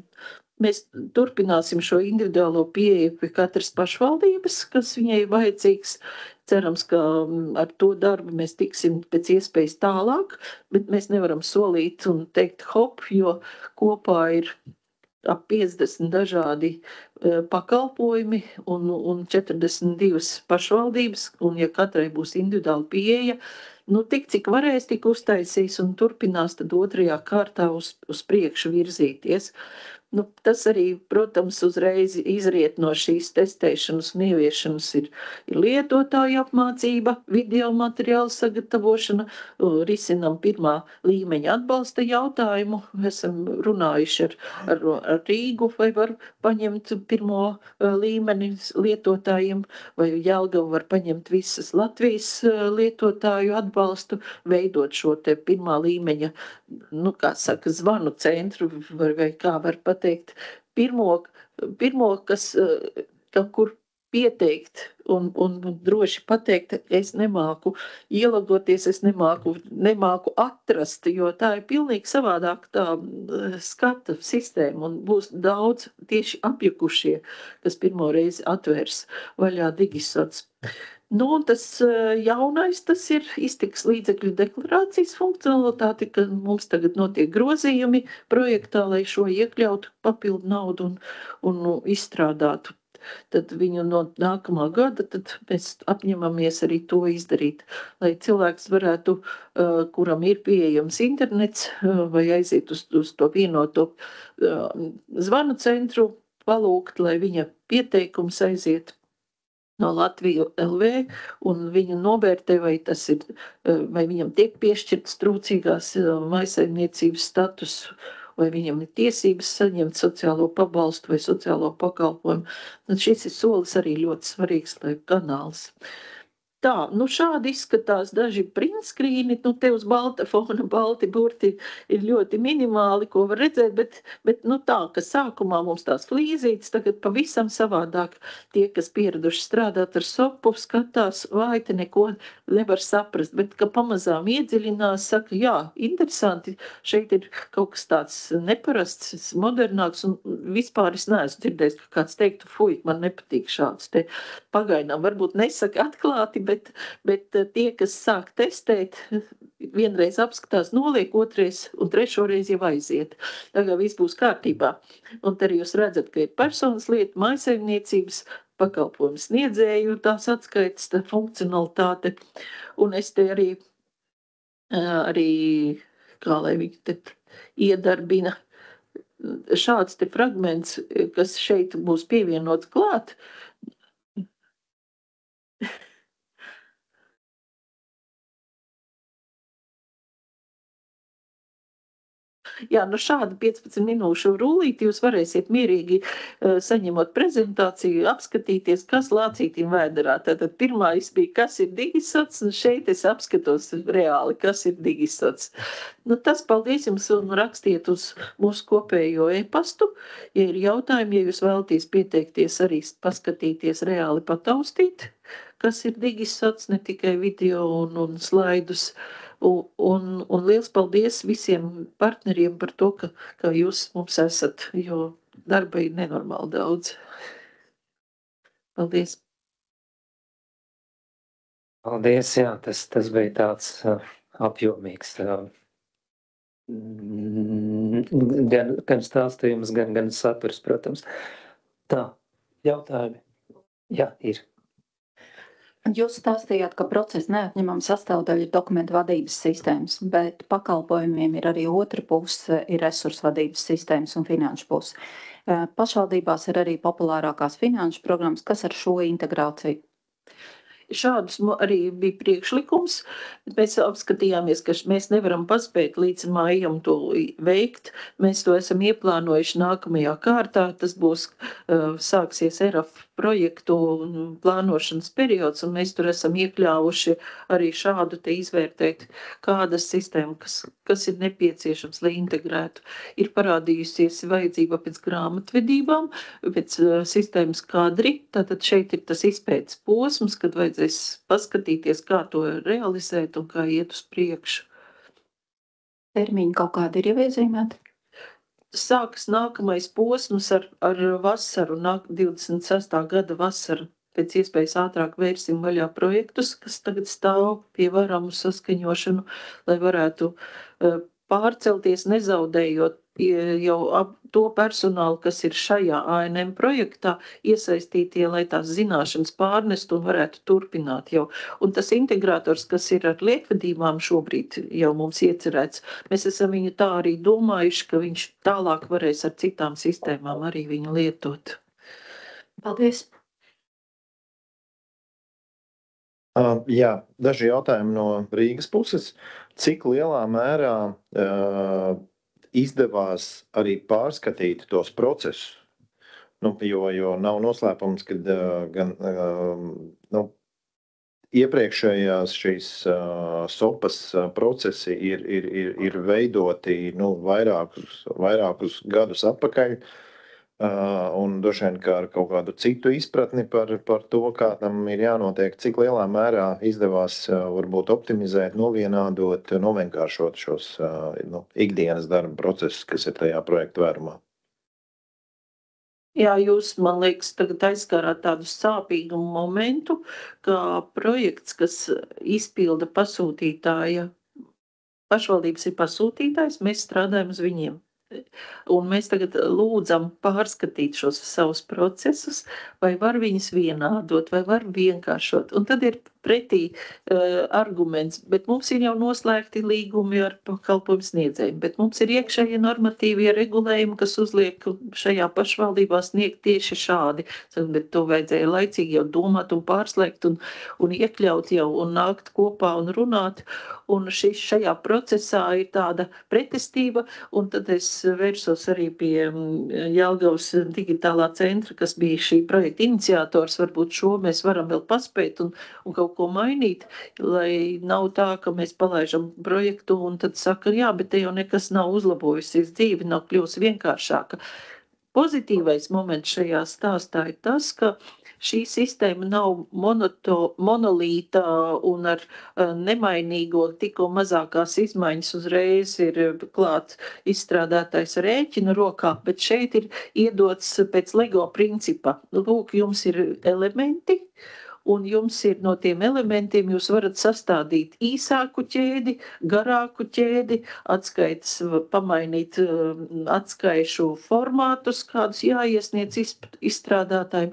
Mēs turpināsim šo individuālo pieeju pie katras pašvaldības, kas viņai ir vajadzīgs. Cerams, ka ar to darbu mēs tiksim pēc iespējas tālāk, bet mēs nevaram solīt un teikt hop, jo kopā ir ap 50 dažādi pakalpojumi un 42 pašvaldības, un ja katrai būs individuāla pieeja, tik cik varēs, tik uztaisīs un turpinās tad otrajā kārtā uz priekšu virzīties. Tas arī, protams, uzreiz izriet no šīs testēšanas un ieviešanas ir lietotāju apmācība, video materiālu sagatavošana, risinam pirmā līmeņa atbalsta jautājumu. Esam runājuši ar Rīgu, vai var paņemt pirmo līmeni lietotājiem, vai Jelgava var paņemt visas Latvijas lietotāju atbalstu, veidot šo te pirmā līmeņa, zvanu centru, vai kā var pateikt, pirmo kas kaut kur pieteikt un droši pateikt, es nemāku ielagoties, es nemāku atrast, jo tā ir pilnīgi savādāk tā skata sistēma un būs daudz tieši apjukušie, kas pirmo reizi atvērs vaļā Digisots. Tas jaunais, tas ir iztikas līdzekļu deklarācijas funkcionalitāte, ka mums tagad notiek grozījumi projektā, lai šo iekļautu papildu naudu un izstrādātu. Tad viņu no nākamā gada tad mēs apņemamies arī to izdarīt, lai cilvēks varētu, kuram ir pieejams internets, vai aiziet uz to vienoto zvanu centru, palūgt, lai viņa pieteikums aiziet no Latviju LV, un viņu novērtē, vai viņam tiek piešķirts trūcīgās mājsaimniecības status, vai viņam ir tiesības saņemt sociālo pabalstu vai sociālo pakalpojumu. Šis ir solis arī ļoti svarīgs, lai kanāls. Tā, šādi izskatās daži printskrīni, te uz balta fona balti burti ir ļoti minimāli, ko var redzēt, bet tā, ka sākumā mums tās flīzītes, tagad pavisam savādāk tie, kas pieraduši strādāt ar sopu, skatās, vai te neko nevar saprast, bet ka pamazām iedziļinās, saka, jā, interesanti, šeit ir kaut kas tāds neparasts, modernāks, un vispār es neesmu dzirdējis, ka kāds teiktu, fuj, man nepatīk šāds te pagaidām, varbūt nesaka atklāti, bet tie, kas sāk testēt, vienreiz apskatās, noliek, otrais un trešoreiz jau aiziet. Tagad viss būs kārtībā. Un arī jūs redzat, ka ir personas lieta, mājsaimniecības, pakalpojumu sniedzēju, tās atskaitas, tā funkcionalitāte. Un es te arī kā lai viņi te iedarbina šāds te fragments, kas šeit būs pievienots klāt. Jā, šādu 15 minūšu rullīti jūs varēsiet mierīgi saņemot prezentāciju, apskatīties, kas lācītim vēderā. Tātad pirmais bija, kas ir Digisots, un šeit es apskatos reāli, kas ir Digisots. Tas paldies jums un rakstiet uz mūsu kopējo e-pastu. Ja ir jautājumi, ja jūs vēlaties pieteikties, arī paskatīties reāli pataustīt, kas ir Digisots, ne tikai video un slaidus. Un liels paldies visiem partneriem par to, ka jūs mums esat, jo darba ir nenormāli daudz. Paldies. Paldies, jā, tas bija tāds apjomīgs gan stāstījums, gan saturs, protams. Tā, jautājumi? Jā, ir. Jūs stāstījāt, ka procesa neatņemama sastāvdaļa ir dokumentu vadības sistēmas, bet pakalpojumiem ir arī otra puse, ir resursu vadības sistēmas un finanšu puse. Pašvaldībās ir arī populārākās finanšu programmas, kas ar šo integrāciju. Šādus arī bija priekšlikums. Mēs apskatījāmies, ka mēs nevaram paspēt līdz maijam to veikt. Mēs to esam ieplānojuši nākamajā kārtā. Tas būs, sāksies ERAF projektu plānošanas periods, un mēs tur esam iekļāvuši arī šādu te izvērtēt, kādas sistēmas, kas ir nepieciešams, lai integrētu. Ir parādījusies vajadzība pēc grāmatvedībām, pēc sistēmas kadri. Tātad šeit ir tas izpētes posms, kad vajadzēs paskatīties, kā to realizēt un kā iet uz priekšu. Termiņi kaut kādi ir jau iezīmēti? sākas nākamais posms ar vasaru, 26. gada vasaru. Pēc iespējas ātrāk vērsim vaļā projektus, kas tagad stāv pie varamu saskaņošanu, lai varētu pārcelties, nezaudējot jau to personālu, kas ir šajā ANM projektā iesaistītie, lai tās zināšanas pārnest un varētu turpināt jau. Un tas integrators, kas ir ar liekvedībām šobrīd jau mums iecerēts, mēs esam viņu tā arī domājuši, ka viņš tālāk varēs ar citām sistēmām arī viņu lietot. Paldies! Jā, daži jautājumi no Rīgas puses. Cik lielā mērā izdevās arī pārskatīt tos procesus? Jo nav noslēpums, ka gan iepriekšējās šīs sopas procesi ir veidoti vairākus gadus atpakaļ. Un droši vien kā ar kaut kādu citu izpratni par to, kā tam ir jānotiek, cik lielā mērā izdevās varbūt optimizēt, novienādot, novienkāršot šos ikdienas darba procesus, kas ir tajā projekta vērumā. Jā, jūs, man liekas, tagad aizskārāt tādu sāpīgu momentu, kā projekts, kas izpilda pasūtītāja, pašvaldības ir pasūtītājs, mēs strādājam uz viņiem. Un mēs tagad lūdzam pārskatīt šos savus procesus, vai var viņus vienādot, vai var vienkāršot. Un tad ir pretī arguments, bet mums ir jau noslēgti līgumi ar pakalpojumu sniedzējiem, bet mums ir iekšējie normatīvie regulējumi, kas uzliek šajā pašvaldībā sniegt tieši šādi. Bet to vajadzēja laicīgi jau domāt un pārslēgt un iekļaut jau un nākt kopā un runāt. Un šajā procesā ir tāda pretestība, un tad es vērsos arī pie Jelgavas digitālā centra, kas bija šī projekta iniciators. Varbūt šo mēs varam vēl paspēt un kaut ko mainīt, lai nav tā, ka mēs palaižam projektu un tad saka, jā, bet te jau nekas nav uzlabojusies, dzīve nav kļūst vienkāršāka. Pozitīvais moments šajā stāstā ir tas, ka šī sistēma nav monolīta un ar nemainīgo tikko mazākās izmaiņas uzreiz ir klāts izstrādātais rēķina rokā, bet šeit ir iedots pēc LEGO principa. Lūk, jums ir elementi, un jums ir no tiem elementiem, jūs varat sastādīt īsāku ķēdi, garāku ķēdi, atskaites, pamainīt atskaišu formātus, kādus jāiesniedz izstrādātājiem,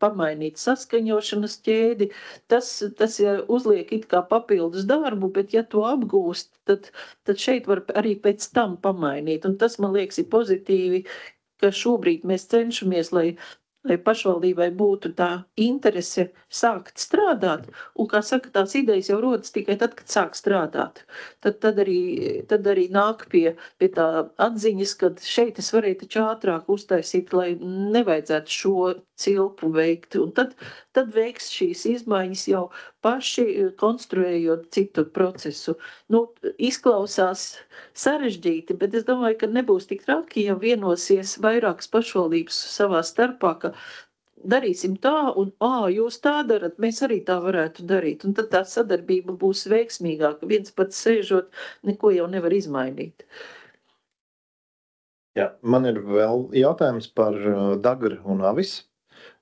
pamainīt saskaņošanas ķēdi. Tas uzliek it kā papildus darbu, bet ja to apgūst, tad šeit var arī pēc tam pamainīt. Un tas, man liekas, ir pozitīvi, ka šobrīd mēs cenšamies, lai pašvaldībai būtu tā interese sākt strādāt, un, kā saka, tās idejas jau rodas tikai tad, kad sāk strādāt. Tad arī nāk pie tā atziņas, ka šeit es varēju taču ātrāk uztaisīt, lai nevajadzētu šo cilpu veikt. Un tad veiks šīs izmaiņas jau paši konstruējot citu procesu. Izklausās sarežģīti, bet es domāju, ka nebūs tik traki, ja vienosies vairākas pašvaldības savā starpā, ka darīsim tā, un jūs tā darat, mēs arī tā varētu darīt. Un tad tā sadarbība būs veiksmīgāka. Viens pats sēžot, neko jau nevar izmainīt. Jā, man ir vēl jautājums par Dagru un Avis.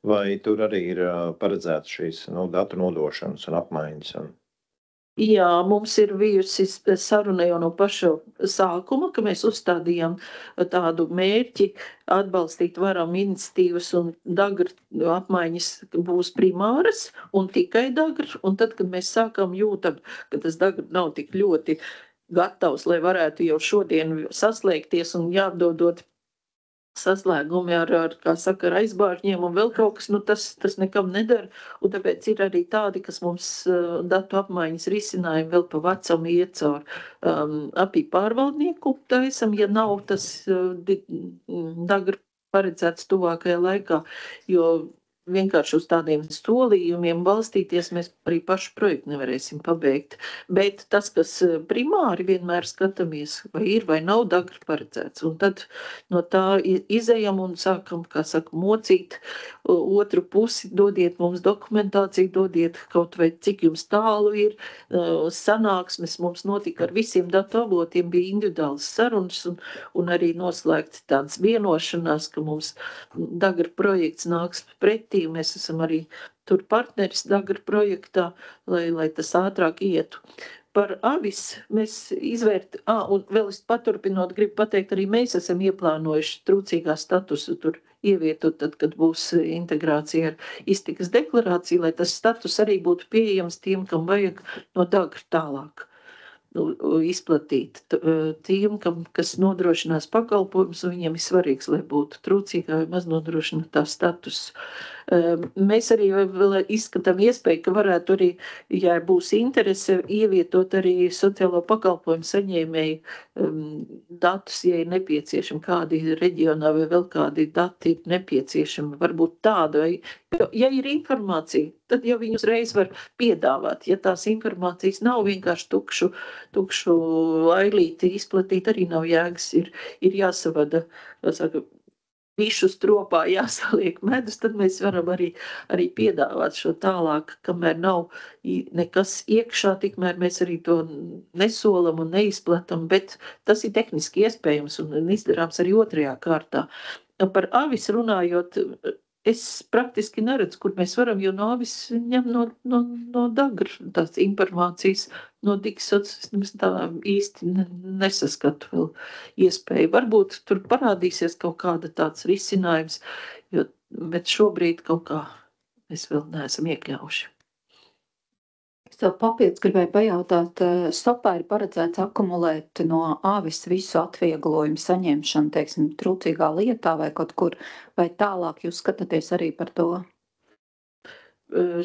Vai tur arī ir paredzēts šīs datu nodošanas un apmaiņas? Jā, mums ir bijusi saruna jau no paša sākuma, ka mēs uzstādījām tādu mērķi atbalstīt varam iniciatīvas, un Dagra apmaiņas būs primāras un tikai Dagra. Un tad, kad mēs sākam jūtam, ka tas Dagra nav tik ļoti gatavs, lai varētu jau šodien saslēgties un jāapdodot saslēgumi ar aizbārņiem un vēl kaut kas, tas nekam nedara. Un tāpēc ir arī tādi, kas mums datu apmaiņas risinājumi vēl pa vecam iet caur API pārvaldnieku taisam, ja nav tas Dagra paredzēts tuvākajā laikā, jo vienkārši uz tādiem solījumiem balstīties, mēs arī pašu projektu nevarēsim pabeigt. Bet tas, kas primāri vienmēr skatāmies, vai ir vai nav Dagri paredzēts. Un tad no tā izejam un sākam, kā saka, mocīt otru pusi, dodiet mums dokumentāciju, dodiet kaut vai cik jums tālu ir, sanāksmes mums notika ar visiem datu avotiem, bija individuālas sarunas un arī noslēgts tāds vienošanās, ka mums Dagri projekts nāks pretī, mēs esam arī tur partneris Dagri projektā, lai tas ātrāk ietu. Par avis mēs un vēl es paturpinot, gribu pateikt, arī mēs esam ieplānojuši trūcīgā statusu tur ievietot, tad, kad būs integrācija ar iztikas deklarāciju, lai tas status arī būtu pieejams tiem, kam vajag no Dagri tālāk izplatīt. Tiem, kas nodrošinās pakalpojumus, un viņiem ir svarīgs, lai būtu trūcīgā vai maz nodrošinātā status. Mēs arī vēl izskatām iespēju, ka varētu arī, ja būs interese, ievietot arī sociālo pakalpojumu saņēmēju datus, ja ir nepieciešami kādi reģionā vai vēl kādi dati ir nepieciešami. Varbūt tāda, ja ir informācija, tad jau viņu uzreiz var piedāvāt. Ja tās informācijas nav vienkārši tukšu ailīti izplatīt, arī nav jēgas, ir jāsavada, višu stropā jāsaliek medus, tad mēs varam arī piedāvāt šo tālāk, kamēr nav nekas iekšā, tikmēr mēs arī to nesolam un neizplatam, bet tas ir tehniski iespējams un izdarāms arī otrajā kārtā. Par avis runājot, es praktiski neredzu, kur mēs varam, jo no avis ņem no Dagri tās informācijas, no Digisoc, es tā īsti nesaskatu vēl iespēju. Varbūt tur parādīsies kaut kāda tāds risinājums, bet šobrīd kaut kā mēs vēl neesam iekļauši. Tev papildus gribēju pajautāt, SOPā ir paredzēts akumulēt no avis visu atvieglojumu saņemšanu, teiksim, trūcīgā lietā vai kaut kur, vai tālāk jūs skatāties arī par to?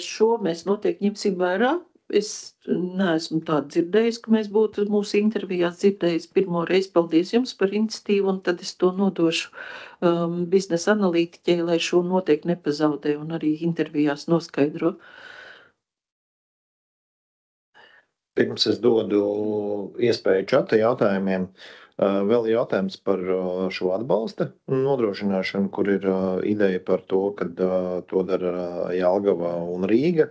Šo mēs noteikti ņemsim vērā. Es neesmu tādu dzirdējis, ka mēs būtu mūsu intervijās dzirdējis pirmo reizi. Paldies jums par iniciatīvu, un tad es to nodošu biznesa analītiķei, lai šo noteikti nepazaudē un arī intervijās noskaidro. Pirms es dodu iespēju čata jautājumiem, vēl jautājums par šo atbalsta nodrošināšanu, kur ir ideja par to, kad to dara Jelgava un Rīga,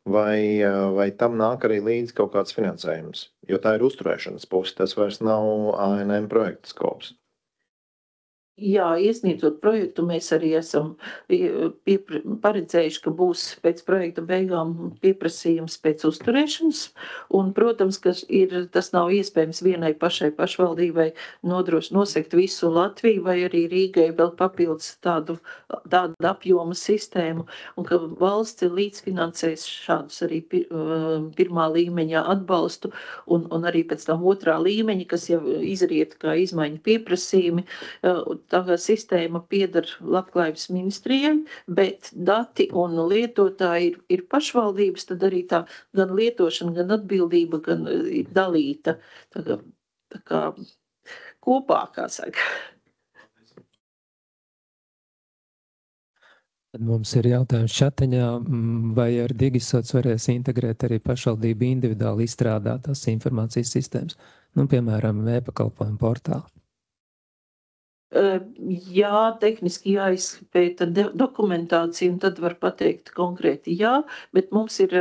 vai tam nāk arī līdz kaut kāds finansējums, jo tā ir uzturēšanas puse, tas vairs nav ANM projekta skops. Jā, iesniedzot projektu, mēs arī esam paredzējuši, ka būs pēc projekta beigām pieprasījums pēc uzturēšanas, un, protams, ka tas nav iespējams vienai pašai pašvaldībai nosegt visu Latviju, vai arī Rīgai vēl papildus tādu apjomu sistēmu, un ka valsts līdzfinansēs šādus arī pirmā līmeņa atbalstu, un arī pēc tam otrā līmeņa, kas jau izriet kā izmaiņu pieprasījumi. Tā kā sistēma pieder Labklājības ministrijai, bet dati un lietotāji ir pašvaldības, tad arī tā gan lietošana, gan atbildība, gan ir dalīta. Tā kā kopā, kā saka. Tad mums ir jautājums čatiņā, vai ar Digisoc varēs integrēt arī pašvaldību individuāli izstrādātās informācijas sistēmas, piemēram, e-pakalpojumu portālu. Jā, tehniski jāizpēta dokumentācija, un tad var pateikt konkrēti jā, bet mums ir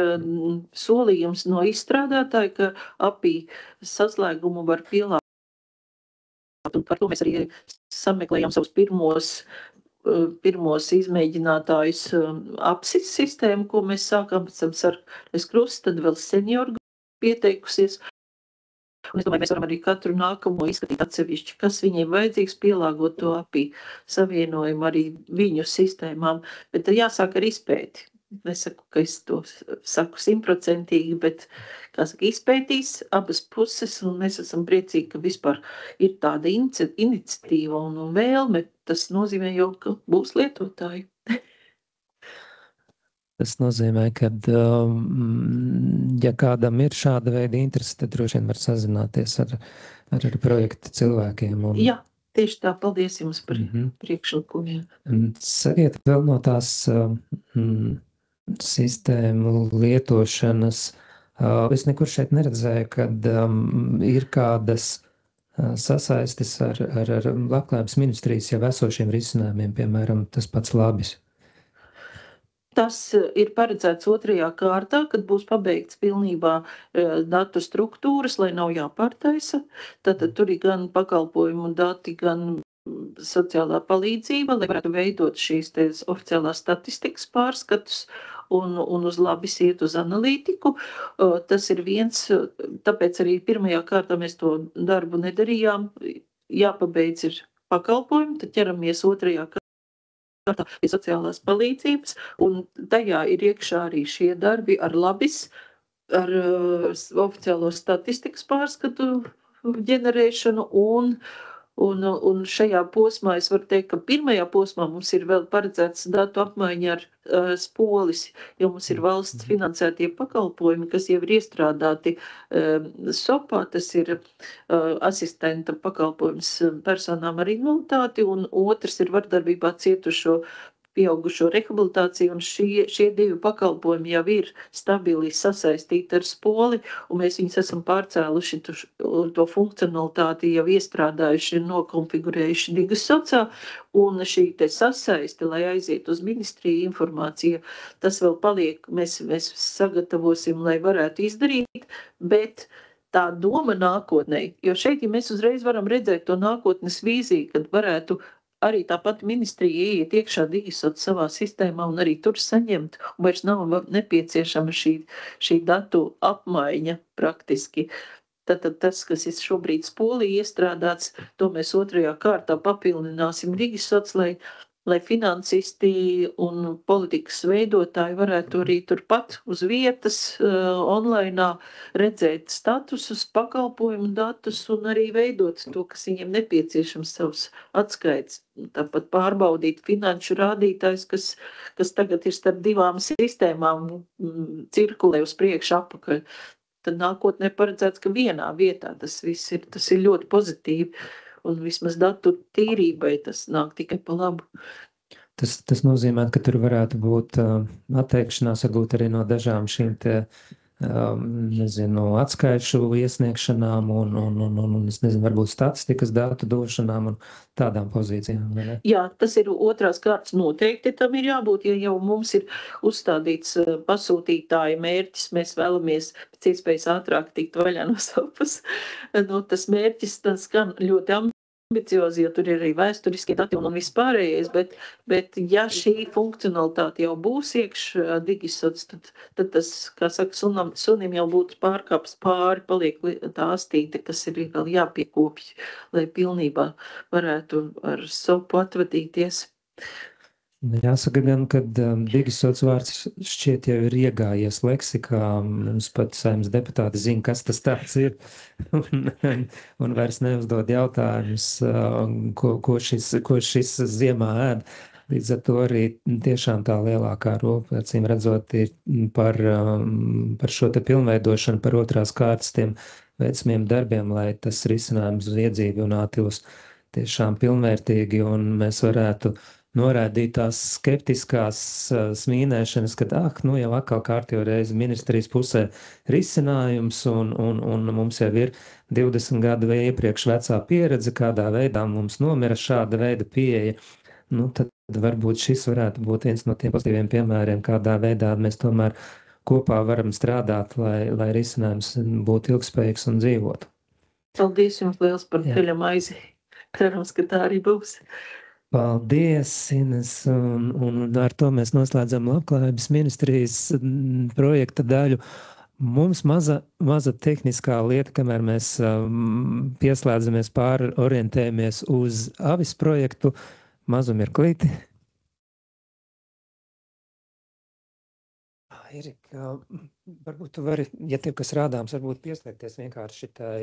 solījums no izstrādātāja, ka API saslēgumu var pielāgot. Un par to mēs arī sameklējām savus pirmos izmēģinātājus apsis sistēmu, ko mēs sākām pēc tam Sarkanais krusts, tad vēl senioru pieteikusies. Un es domāju, mēs varam arī katru nākamo izskatīt atsevišķi, kas viņiem vajadzīgs, pielāgot to API savienojumu arī viņu sistēmām, bet jāsāk ar izpēti. Nesaku, ka es to saku 100%, bet, kā saka, izpētīs abas puses, un mēs esam priecīgi, ka vispār ir tāda iniciatīva un vēlme. Tas nozīmē jau, ka būs lietotāji. Tas nozīmē, ka, ja kādam ir šāda veida interese, tad droši vien var sazināties ar projekta cilvēkiem. Jā, Tieši tā, paldies jums par priekšlikumiem. Sakiet vēl no tās sistēmu lietošanas. Es nekur šeit neredzēju, kad ir kādas sasaistes ar Labklājības ministrijas jau esošiem risinājumiem, piemēram, tas pats Labis. Tas ir paredzēts 2. kārtā, kad būs pabeigts pilnībā datu struktūras, lai nav jāpārtaisa. Tad tur ir gan pakalpojumu dati, gan sociālā palīdzība, lai varētu veidot šīs oficiālās statistikas pārskatus un uz Labis iet uz analītiku. Tas ir viens, tāpēc arī 1. kārtā mēs to darbu nedarījām. Jāpabeidz ir pakalpojumi, tad ķeramies 2. kārtā pie sociālās palīdzības, un tajā ir iekšā arī šie darbi ar Labis, ar oficiālo statistikas pārskatu ģenerēšanu, un šajā posmā es varu teikt, ka 1. posmā mums ir vēl paredzēts datu apmaiņa ar Spolis, jo mums ir valsts finansētie pakalpojumi, kas jau ir iestrādāti SOPā, tas ir asistenta pakalpojums personām ar invaliditāti, un otrs ir vardarbībā cietušo pieaugušo rehabilitāciju, un šie 2 pakalpojumi jau ir stabili sasaistīti ar Spoli, un mēs viņus esam pārcēluši to funkcionalitāti, jau iestrādājuši, nokonfigurējuši Digisocā, un šī te sasaiste, lai aiziet uz ministriju informācija, tas vēl paliek, mēs sagatavosim, lai varētu izdarīt, bet tā doma nākotnē, jo šeit, ja mēs uzreiz varam redzēt to nākotnes vīziju, kad varētu arī tāpat ministrija ieiet iekšā Digisots savā sistēmā un arī tur saņemt, un vairs nav nepieciešama šī datu apmaiņa praktiski. Tad tas, kas ir šobrīd Spolī iestrādāts, to mēs 2. kārtā papildināsim Digisots, lai finansisti un politikas veidotāji varētu arī turpat uz vietas online redzēt statusus, pakalpojumu datus un arī veidot to, kas viņiem nepieciešams savus atskaits. Tāpat pārbaudīt finanšu rādītājus, kas tagad ir starp 2 sistēmām cirkulē uz priekšu apakaļ. Tad nākotnē paredzēts, ka vienā vietā tas viss ir, tas ir ļoti pozitīvi. Un vismaz datu tīrībai tas nāk tikai pa labu. Tas nozīmē, ka tur varētu būt atteikšanās varbūt arī no dažām šīm te, atskaišu iesniegšanām un es nezinu, varbūt statistikas datu došanām un tādām pozīcijām. Vai ne? Jā, tas ir 2. kārtas noteikti tam ir jābūt, ja jau mums ir uzstādīts pasūtītāja mērķis, mēs vēlamies pēc iespējas ātrāk tikt vaļā no sopas. Tas mērķis, tas gan ļoti ambiciozi, jo tur ir arī vēsturiskie dati un vispārējais, bet ja šī funkcionalitāte jau būs iekšā Digisots, tad tas, kā saka, sunim jau būtu pārkāps pāri, paliek tā astīte, kas ir vēl jāpiekopj, lai pilnībā varētu ar sopu atvadīties. Jāsaka gan, kad Digisots vārds šķiet jau ir iegājies leksikā, mums pat saimnes deputāti zina, kas tas tāds ir, un vairs neuzdod jautājumus, ko šis ziemā ēd. Līdz ar to arī tiešām tā lielākā rūpe, acīm redzot, ir par šo te pilnveidošanu, par 2. kārtas tiem veicamiem darbiem, lai tas risinājums uz iedzīvināti uz tiešām pilnvērtīgi, un mēs varētu noraidīt tās skeptiskās smīnēšanas, ka jau atkal kārtējo reizi ministrijas pusē risinājums un mums jau ir 20 gadu vai iepriekš vecā pieredze, kādā veidā mums nomira šāda veida pieeja. Tad varbūt šis varētu būt viens no tiem pozitīviem piemēriem, kādā veidā mēs tomēr kopā varam strādāt, lai risinājums būtu ilgspējīgs un dzīvotu. Paldies jums liels par ceļa maizi. Cerams, ka tā arī būs. Paldies, Ines, un ar to mēs noslēdzam Labklājības ministrijas projekta daļu. Mums maza tehniskā lieta, kamēr mēs pieslēdzamies orientējamies uz AVIS projektu, mazu mirklīti. Erika, varbūt tu vari, ja tev kas rādāms, varbūt pieslēgties vienkārši šitai.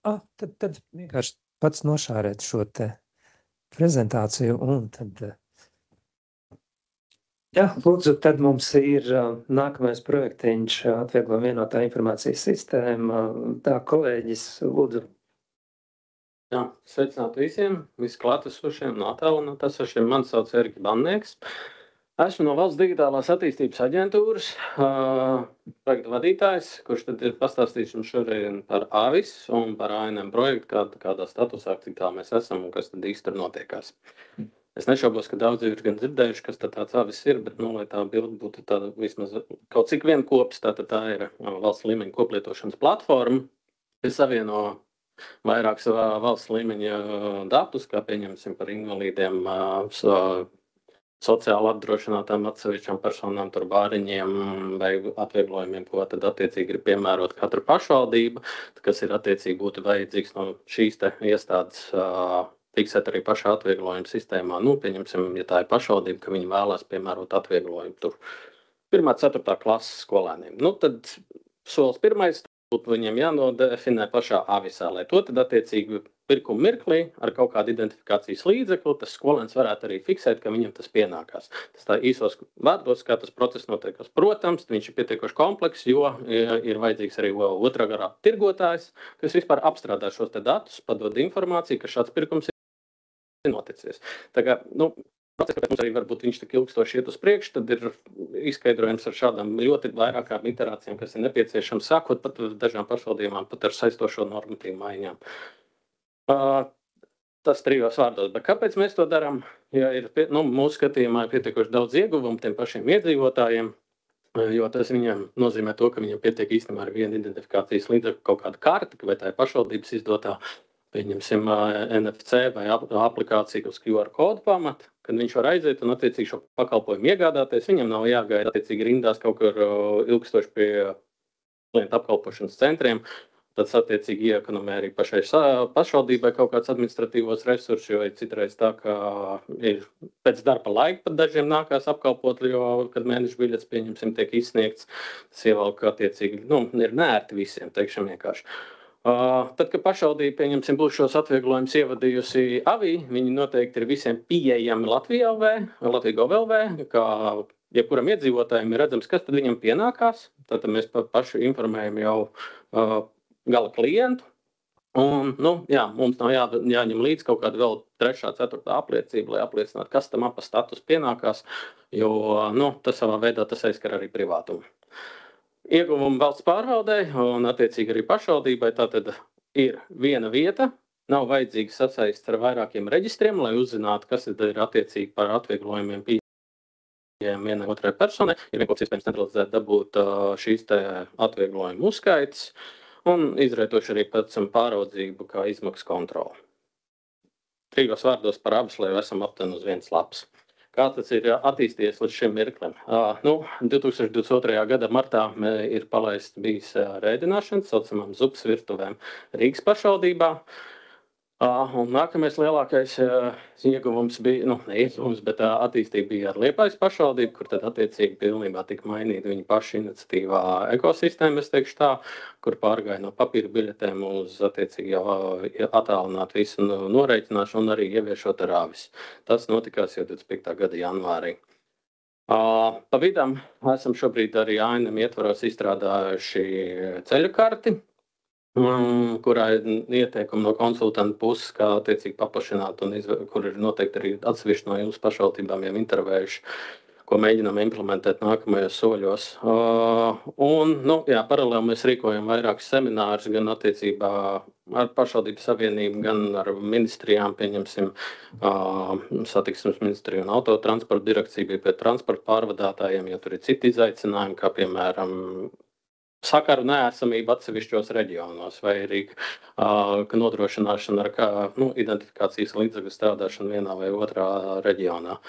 Tad vienkārši pats nošārēt šo te prezentāciju un tad. Jā, lūdzu, tad mums ir nākamais projektiņš atvieglo vienotā informācijas sistēma. Tā, kolēģis, lūdzu. Jā, sveicināti visiem, visi klātesošiem, no attālināti esošiem. Mani sauc Erika Bannēks. Esmu no Valsts digitālās attīstības aģentūras projekta vadītājs, kurš tad ir pastāstījis jums šodien par AVIS un par ANM projektu, kādā statusā, cik tā mēs esam un kas tad īsti tur notiekās. Es nešaubos, ka daudzi ir gan dzirdējuši, kas tad tāds AVIS ir, bet, lai tā bilde būtu tāda vismaz kaut cik vien kops, tā ir valsts līmeņa koplietošanas platforma, kas savieno vairākas valsts līmeņa datus, kā pieņemsim par invalīdiem, sociāli apdrošinātām atsevišķām personām, tur bāriņiem vai atvieglojumiem, ko tad attiecīgi ir piemērot katra pašvaldība, kas ir attiecīgi būtu vajadzīgs no šīs te iestādes fiksēt arī pašā atvieglojuma sistēmā. Pieņemsim, ja tā ir pašvaldība, ka viņi vēlās piemērot atvieglojumu tur 1. 4. klases skolēniem. Tad solis pirmais būtu viņiem jānodefinē pašā AVISā, lai to tad attiecīgi pirkuma mirklī ar kaut kādu identifikācijas līdzekli, tas skolēns varētu arī fiksēt, ka viņam tas pienākās. Tas tā īsos vārdos, kā tas process notiekās. Protams, viņš ir pietiekoši komplekss, jo ir vajadzīgs arī otrā garā tirgotājs, kas vispār apstrādā šos te datus, padod informāciju, ka šāds pirkums ir noticies. Tā kā, process, kāpēc mums arī varbūt viņš tik ilgstoši iet uz priekšu, tad ir izskaidrojums ar šādām ļoti vairākām iterācijām, kas ir nepieciešams, sākot pat dažām pašvaldībām, pat ar saistošo normatīvu maiņām. Tas 3 vārdos, bet kāpēc mēs to darām? Ja ir, mūsu skatījumā ir pietiekoši daudz ieguvumu tiem pašiem iedzīvotājiem, jo tas viņiem nozīmē to, ka viņam pietiek īstenībā ar vienu identifikācijas līdzekļu kaut kāda karta, vai tā ir pašvaldības izdotā, pieņemsim NFC vai aplikāciju uz QR kodu pamata, kad viņš var aiziet un attiecīgi šo pakalpojumu iegādāties. Viņam nav jāgaida attiecīgi rindās kaut kur ilgstoši pie klienta apkalpošanas centriem. Tad attiecīgi iekonomē arī pašai pašvaldībai kaut kāds administratīvos resursus, jo ir citreiz tā, ka ir pēc darba laika pat dažiem nākās apkalpot, jo, kad mēneša biļets, pieņemsim, tiek izsniegts, tas ievalk attiecīgi, ir neērti visiem, teikšam vienkārši. Tad, kad pašvaldība, pieņemsim, būs šos atvieglojumus ievadījusi AVI, viņi noteikti ir visiem pieejami Latvija Gov.lv, kā jebkuram iedzīvotājiem ir redzams, kas tad viņam pienākās. Tad mēs paši informējam jau gala klientu. Un, mums nav jāņem līdz kaut kāda vēl 3., 4. apliecība, lai apliecinātu, kas tam apa status pienākās, jo, tas savā veidā tas aizskar arī privātumu. Ieguvumi valsts pārvaldē un attiecīgi arī pašvaldībai, tātad ir viena vieta, nav vajadzīgs sasaists ar vairākiem reģistriem, lai uzzinātu, kas ir attiecīgi par atvieglojumiem pieejami vienai otrai personai. Ir vienkārši iespējams centralizēt dabūt šīs te atvieglojumu uzskaitas un izrietoši arī pēc pāraudzību kā izmaksu kontroli. 3 vārdos par AVIS, lai esam aptuveni uz vienas lapas. Kā tas ir attīstījies līdz šim mirklim? 2022. gada martā ir palaists bijis rēdināšanas, saucamām zupas virtuvēm Rīgas pašvaldībā. Un nākamais lielākais ieguvums bija, bet attīstība bija ar Liepājas pašvaldību, kur tad attiecīgi pilnībā tika mainīta viņa paša iniciatīvā ekosistēma, es teikšu tā, kur pārgāja no papīra biļetēm uz attiecīgi jau attālināt visu noreiķināšanu un arī ieviešot ar AVIS. Tas notikās jau 25. gada janvārī. Pa vidam esam šobrīd arī ANM ietvaros izstrādājuši ceļu karti, kurā ir ieteikumi no konsultanta puses, kā attiecīgi paplašināt un kur ir noteikti arī atsevišķi no jums pašvaldībām jau intervējuši, ko mēģinām implementēt nākamajos soļos. Paralēli mēs rīkojam vairākus seminārus gan attiecībā ar pašvaldību savienību, gan ar ministrijām, pieņemsim, satiksmes ministriju un autotransporta direkciju bija pie transporta pārvadātājiem, jo tur ir citi izaicinājumi, kā piemēram sakaru neesamību atsevišķos reģionos vai arī nodrošināšana ar identifikācijas līdzekļu strādāšanu vienā vai otrā reģionā.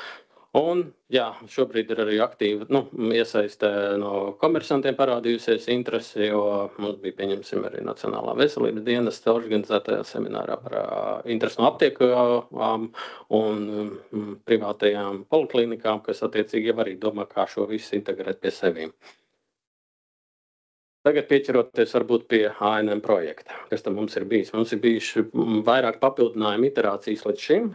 Un, šobrīd ir arī aktīva iesaiste no komersantiem parādījusies interesi, jo mums bija, pieņemsim, arī Nacionālā veselības dienesta organizētajā seminārā par interesi no aptiekām un privātajām poliklinikām, kas attiecīgi arī domā, kā šo visu integrēt pie sevīm. Tagad pieķeroties varbūt pie ANM projekta, kas tam mums ir bijis. Mums ir bijuši vairāk papildinājumu iterācijas līdz šim.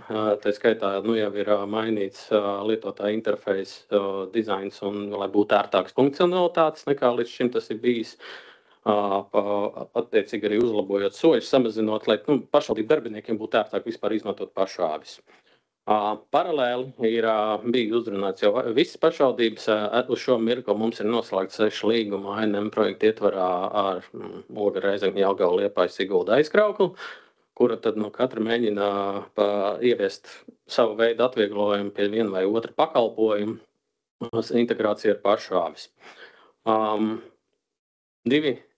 Tā skaitā jau ir mainīts lietotāja interfejs dizains un lai būtu ērtāks funkcionalitātes nekā līdz šim tas ir bijis. attiecīgi arī uzlabojot soļus, samazinot, lai pašvaldību darbiniekiem būtu ērtāk vispār izmantot pašu āvis. Paralēli bija uzrunāts jau visas pašvaldības. Uz šo mirkli mums ir noslēgts 6 līguma ANM projektu ietvarā ar Ogri, Rēzekni, Jelgavu, Liepāju, Siguldu, Aizkraukli, kura tad katra mēģina ieviest savu veidu atvieglojumu pie viena vai otra pakalpojumu integrācija ar pašu āvis.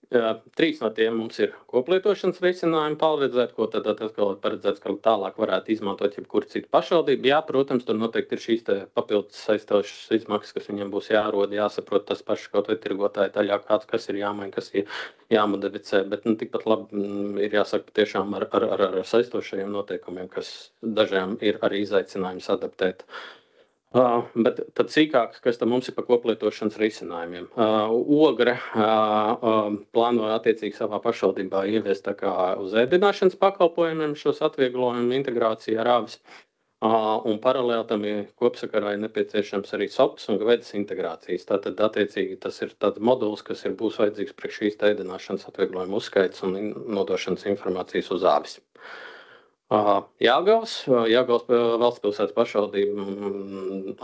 3 no tiem mums ir koplietošanas risinājumi paredzēt, ko tad atkal paredzēts, ka tālāk varētu izmantot jebkuru citu pašvaldību. Jā, protams, tur noteikti ir šīs papildus saistošas izmaksas, kas viņiem būs jārod, jāsaprot tas pašs kaut vai tirgotāji daļā, kas ir jāmaina, kas ir jāmodificē, bet tikpat labi ir jāsaka tiešām ar saistošajiem noteikumiem, kas dažiem ir arī izaicinājums adaptēt. Bet tad sīkāk, kas tad mums ir par koplietošanas risinājumiem. Ogre plāno attiecīgi savā pašvaldībā ieviest tā kā uz ēdināšanas pakalpojumiem šos atvieglojumu integrāciju ar āvis. Un paralēli tam ir kopsakarā nepieciešams arī sops un vedas integrācijas. Tātad attiecīgi tas ir tāds moduls, kas būs vajadzīgs priekš šīs ēdināšanas atvieglojumu uzskaits un nodošanas informācijas uz āvis. Jelgavas valstspilsētas pašvaldība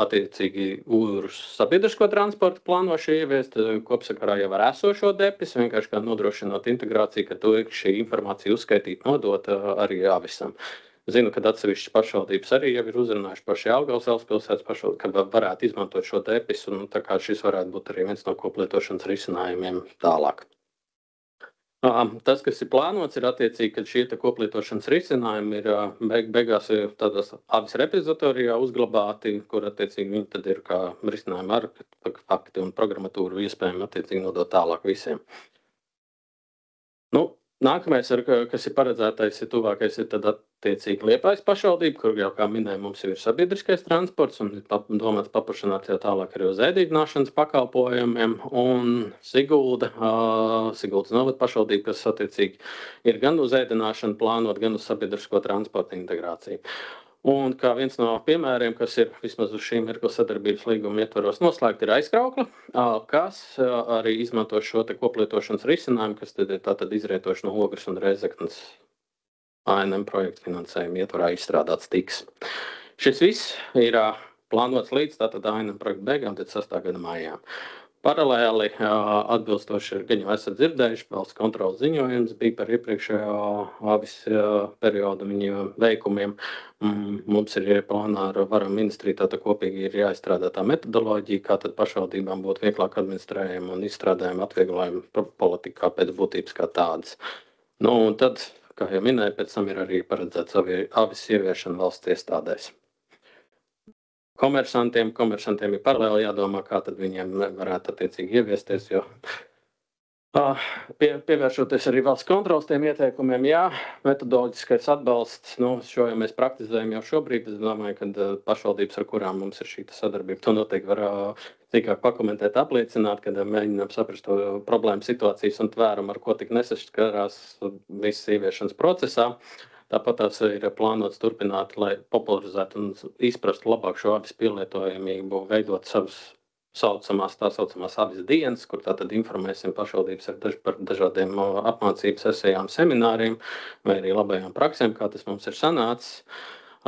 attiecīgi uz sabiedrisko transportu plānoši ieviest kopsakarā jau ar esošo depis, vienkārši kā nodrošinot integrāciju, ka to šī informācija uzskaitīt, nodot arī āvisam. Zinu, ka atsevišķas pašvaldības arī jau ir uzrunājuši paši Jelgavas valstspilsētas pašvaldību, ka varētu izmantot šo depisu, un tā kā šis varētu būt arī viens no koplietošanas risinājumiem tālāk. Tas, kas ir plānots, ir attiecīgi, ka šie koplietošanas risinājumi ir beigās tādās āvis repozitorijā uzglabāti, kur attiecīgi viņi tad ir kā risinājumi ar fakti un programmatūru iespējami attiecīgi nodot tālāk visiem. Nākamais, kas ir paredzētais, ir tuvākais, ir tad attiecīgi Liepājas pašvaldība, kur jau, kā minēju, mums jau ir sabiedriskais transports un ir domāts paplašināt jau tālāk arī uz ēdināšanas pakalpojumiem. Un Siguldas novada pašvaldība, kas attiecīgi ir gan uz ēdināšanu plānot, gan uz sabiedrisko transporta integrāciju. Un kā viens no piemēriem, kas ir vismaz uz šī mirkla sadarbības līguma ietvaros noslēgt, ir Aizkraukla, kas arī izmanto šo koplietošanas risinājumu, kas tad ir tātad izrietoši no Ogres un Rēzeknes ANM projektu finansējuma ietvarā izstrādāts tiks. Šis viss ir plānots līdz tātad ANM projektu beigām, 6. gada maijā. Paralēli atbilstoši, gan jau esat dzirdējuši, valsts kontrolas ziņojums bija par iepriekšējo āvis periodu viņu veikumiem. Mums ir plānā ar varam ministriju, tātad kopīgi ir jāizstrādā tā metodoloģija, kā tad pašvaldībām būtu vieglāk administrējama un izstrādājama atvieglojuma politika kā pēc būtības kā tādas. Un tad, kā jau minēju, pēc tam ir arī paredzēts āvis ieviešana valsts iestādēs. Komersantiem ir paralēli jādomā, kā tad viņiem varētu attiecīgi ieviesties, jo pievēršoties arī valsts kontrolas tiem ieteikumiem, jā, metodoloģiskais atbalsts, šo jau mēs praktizējam jau šobrīd, es domāju, ka pašvaldības, ar kurām mums ir šī sadarbība, to noteikti var cīkāk pakomentēt, apliecināt, kad mēģinām saprast to problēmu situācijas un tvērumu, ar ko tik nesaskarās visas ieviešanas procesā. Tāpat tās ir plānots turpināt, lai popularizētu un izprastu labāk šo āvis pielietojamību, veidot savas tā saucamās āvis dienas, kur tātad informēsim pašvaldības par dažādiem apmācības esejām, semināriem vai arī labajām praksēm, kā tas mums ir sanācis.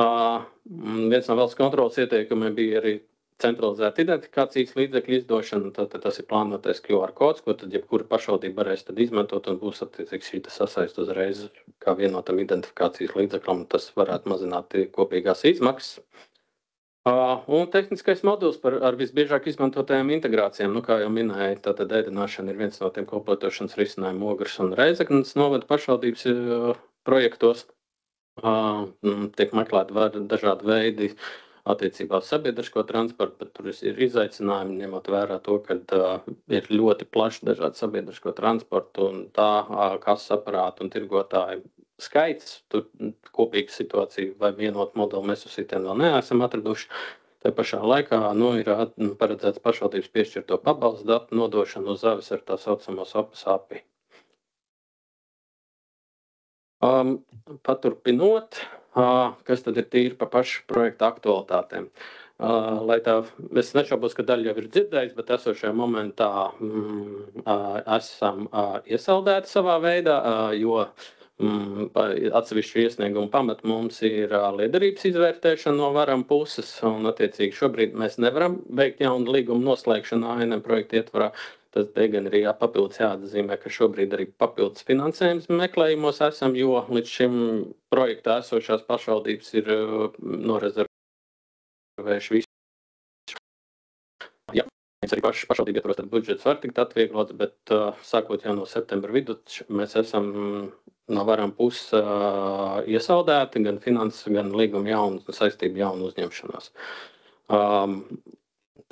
Viens no valsts kontrolas ieteikumiem bija arī centralizēta identifikācijas līdzekļu izdošana, tad tas ir plānotais QR kods, ko tad jebkura pašvaldība varēs tad izmantot un būs attiecīgi šī sasaist uzreiz kā vienotam identifikācijas līdzeklam, tas varētu mazināt kopīgās izmaksas. Un tehniskais moduls ar visbiežāk izmantotajām integrācijām, kā jau minēju, tātad ēdināšana ir viens no tiem koplietošanas risinājumu Ogres un Rēzeknes novada pašvaldības projektos. Tiek meklēti dažādi veidi attiecībā uz sabiedrisko transportu, bet tur ir izaicinājumi, ņemot vērā to, ka ir ļoti plaši dažādi sabiedrisko transportu un tā kases aparātu un tirgotāju skaits. Tur kopīga situācija vai vienot modeli mēs uz sitiem vēl neesam atraduši. Tā pašā laikā ir paredzēts pašvaldības piešķirto pabalstu datu nodošanu uz āvis ar tā saucamo SOPAS API. Paturpinot, kas tad ir tīri par pašu projektu aktualitātēm. lai tā, es nešaubos, ka daļa jau ir dzirdējis, bet esošajā momentā esam iesaldēti savā veidā, jo atsevišķu iesniegumu pamat mums ir liederības izvērtēšana no varam puses, un attiecīgi šobrīd mēs nevaram veikt jaunu līgumu noslēgšanu ANM projekta ietvarā. Tas te gan ir papildus jāatzīmē, ka šobrīd arī papildus finansējums meklējumos esam, jo līdz šim projektā esošās pašvaldības ir norezervējuši visu. Jā, arī pašvaldību ietvaros, tad budžets var tikt atvieglots, bet sākot jau no septembra vidu, mēs esam no varam puses iesaldēti, gan finanses, gan līguma jaunu saistību jaunu uzņemšanās.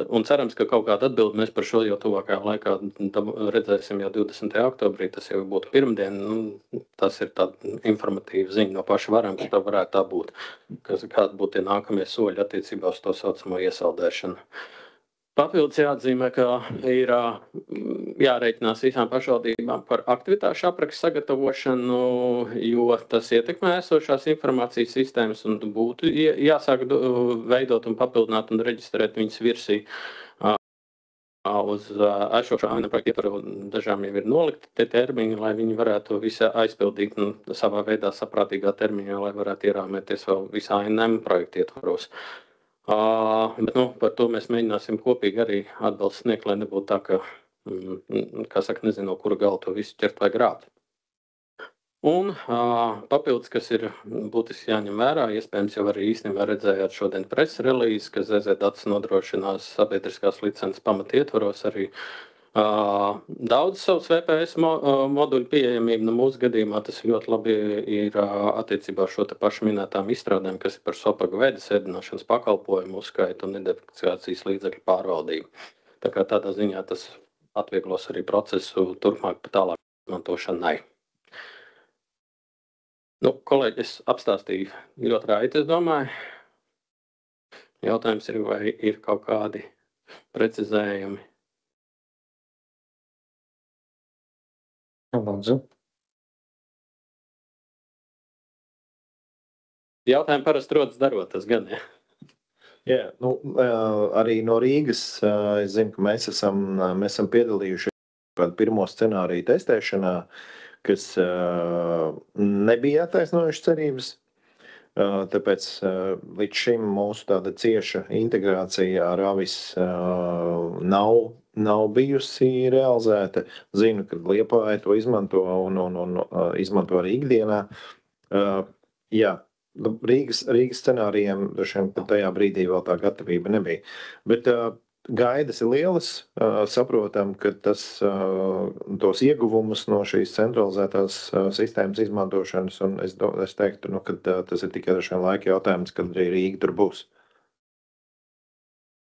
Un cerams, ka kaut kāda atbildi mēs par šo jau tuvākajā laikā redzēsim jau 20. oktobrī, tas jau būtu pirmdien, tas ir tāda informatīva ziņa no paša varam, ka tā varētu tā būt, kādi būtu tie nākamie soļi attiecībā uz to saucamo iesaldēšanu. Papildus jāatzīmē, ka ir jārēķinās visām pašvaldībām par aktivitāšu aprakstu sagatavošanu, jo tas ietekmē esošās informācijas sistēmas un būtu jāsāk veidot un papildināt un reģistrēt viņas virsī uz esošā ANM projekta ietvaru. Dažām jau ir nolikti tie termiņi, lai viņi varētu visu aizpildīt savā veidā saprātīgā termiņā, lai varētu ierāmēties vēl visā ANM projekta ietvaros. Bet, par to mēs mēģināsim kopīgi arī atbalstu sniegt, lai nebūtu tā, ka, kā saka, nezinu, no kura gala to visu ķert vai grābt. Un papildus, kas ir būtiski jāņem vērā, iespējams jau arī īstenībā redzējāt šodien press relīzi, ka ZZ Dats nodrošinās sabiedriskās licences pamatietvaros arī daudz savus VPS moduļu pieejamību. No mūsu gadījumā tas ļoti labi ir attiecībā šo te pašu minētām izstrādēm, kas ir par SOPAG veidas ēdināšanas pakalpojumu uzskaitu un identifikācijas līdzekļu pārvaldību. Tā kā tādā ziņā tas atvieglos arī procesu turpmāk tālāk izmantošanai. Kolēģi, es apstāstīju ļoti raiti, es domāju. Jautājums ir, vai ir kaut kādi precizējumi? Lūdzu. Jautājumi parasti rodas darotas gan, ja? Jā, arī no Rīgas es zinu, ka mēs esam piedalījuši pirmo scenāriju testēšanā, kas nebija attaisnojuši cerības. Tāpēc līdz šim mūsu tāda cieša integrācija ar Avis nav bijusi realizēta. Zinu, ka Liepāja to izmanto un izmanto arī ikdienā. Jā, Rīgas scenārijiem tajā brīdī vēl tā gatavība nebija. Bet gaidas ir lielas, saprotam, ka tos ieguvumus no šīs centralizētās sistēmas izmantošanas, un es teiktu, ka tas ir tikai laika jautājums, kad arī Rīga tur būs.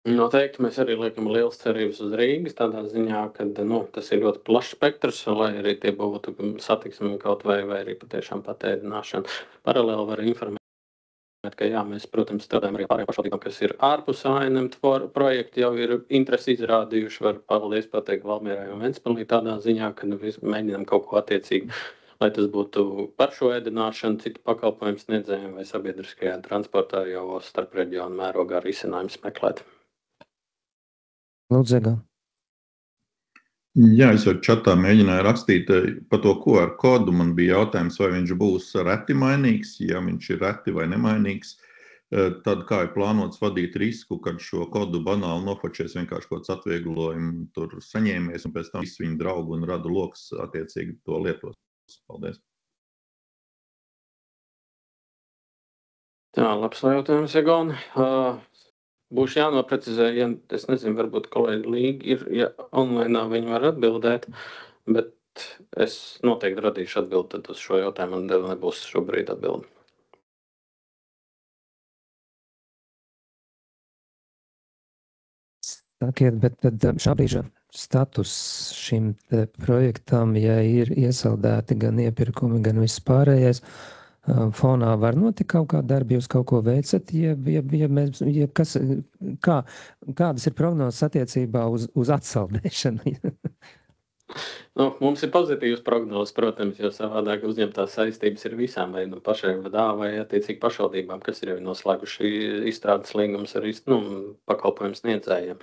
Noteikti mēs arī liekam lielas cerības uz Rīgas, tādā ziņā, ka tas ir ļoti plašs spektrs, lai arī tie būtu satiksmi kaut vai arī patiešām patēdināšana. Paralēli var informēt, ka jā, mēs, protams, strādājam arī pārējām pašvaldībām, kas ir ārpus ANM projekti, jau ir interesi izrādījuši, var paldies pateikt Valmierai un Ventspilī tādā ziņā, ka mēģinām kaut ko attiecīgi, lai tas būtu par šo ēdināšanu, citu pakalpojumu sniedzējiem vai sabiedriskajā transportā jau starp reģionu mērogā risinājums meklēt. Lūdzu, Egal. Jā, es jau čatā mēģināju rakstīt par to QR kodu. Man bija jautājums, vai viņš būs reti mainīgs. Ja viņš ir reti vai nemainīgs, tad kā ir plānots vadīt risku, kad šo kodu banāli nofočēs vienkārši kaut kāds atvieglojumu tur saņēmies un pēc tam visi viņu draugu un rada loks attiecīgi to lietos. Paldies. Tā, labs jautājums, Egon. Būs jānoprecizē, ja es nezinu, varbūt kolēģi Līga ir, ja online viņi var atbildēt, bet es noteikti radīšu atbildi tad uz šo jautājumu, un nebūs šobrīd atbildi. Sakiet, bet tad šā brīža status šim projektam, ja ir iesaldēti gan iepirkumi, gan viss pārējais, fonā var notikt kaut kāda darba, jūs kaut ko veicat, kādas ir prognozes attiecībā uz atsaldēšanu? Mums ir pozitīvas prognozes, protams, jo savādāk uzņemtās saistības ir visām vai pašai vadā vai attiecīgi pašvaldībām, kas ir jau noslēguši izstrādes līgumus ar pakalpojumu sniedzējiem.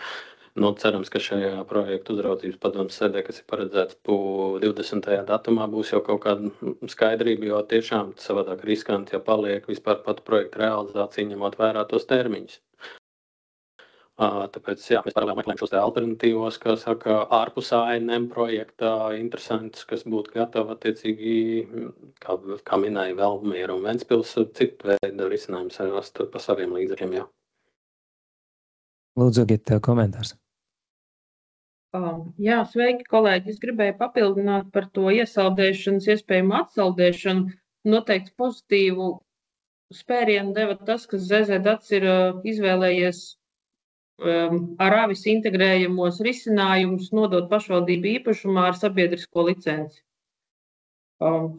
Cerams, ka šajā projektu uzraudzības padomes sēdē, kas ir paredzēts 20. datumā, būs jau kaut kāda skaidrība, jo tiešām savādāk riskanti, ja paliek vispār pat projekta realizācija, ņemot vērā tos termiņus. Tāpēc, mēs paralēli meklējam šos alternatīvos, kā saka, ārpus ANM projektā interesantus, kas būtu gatavi attiecīgi, kā minēja Valmiera un Ventspils, citu veidu risinājums rast pa saviem līdzekļiem jau. Lūdzu, Gita, komentārs. Jā, sveiki, kolēģi. Es gribēju papildināt par to iesaldēšanas, iespējumu atsaldēšanu. Noteikti pozitīvu spērienu deva tas, ka ZZDats ir izvēlējies ar AVIS integrējamos risinājumus nodot pašvaldību īpašumā ar sabiedrisko licenci.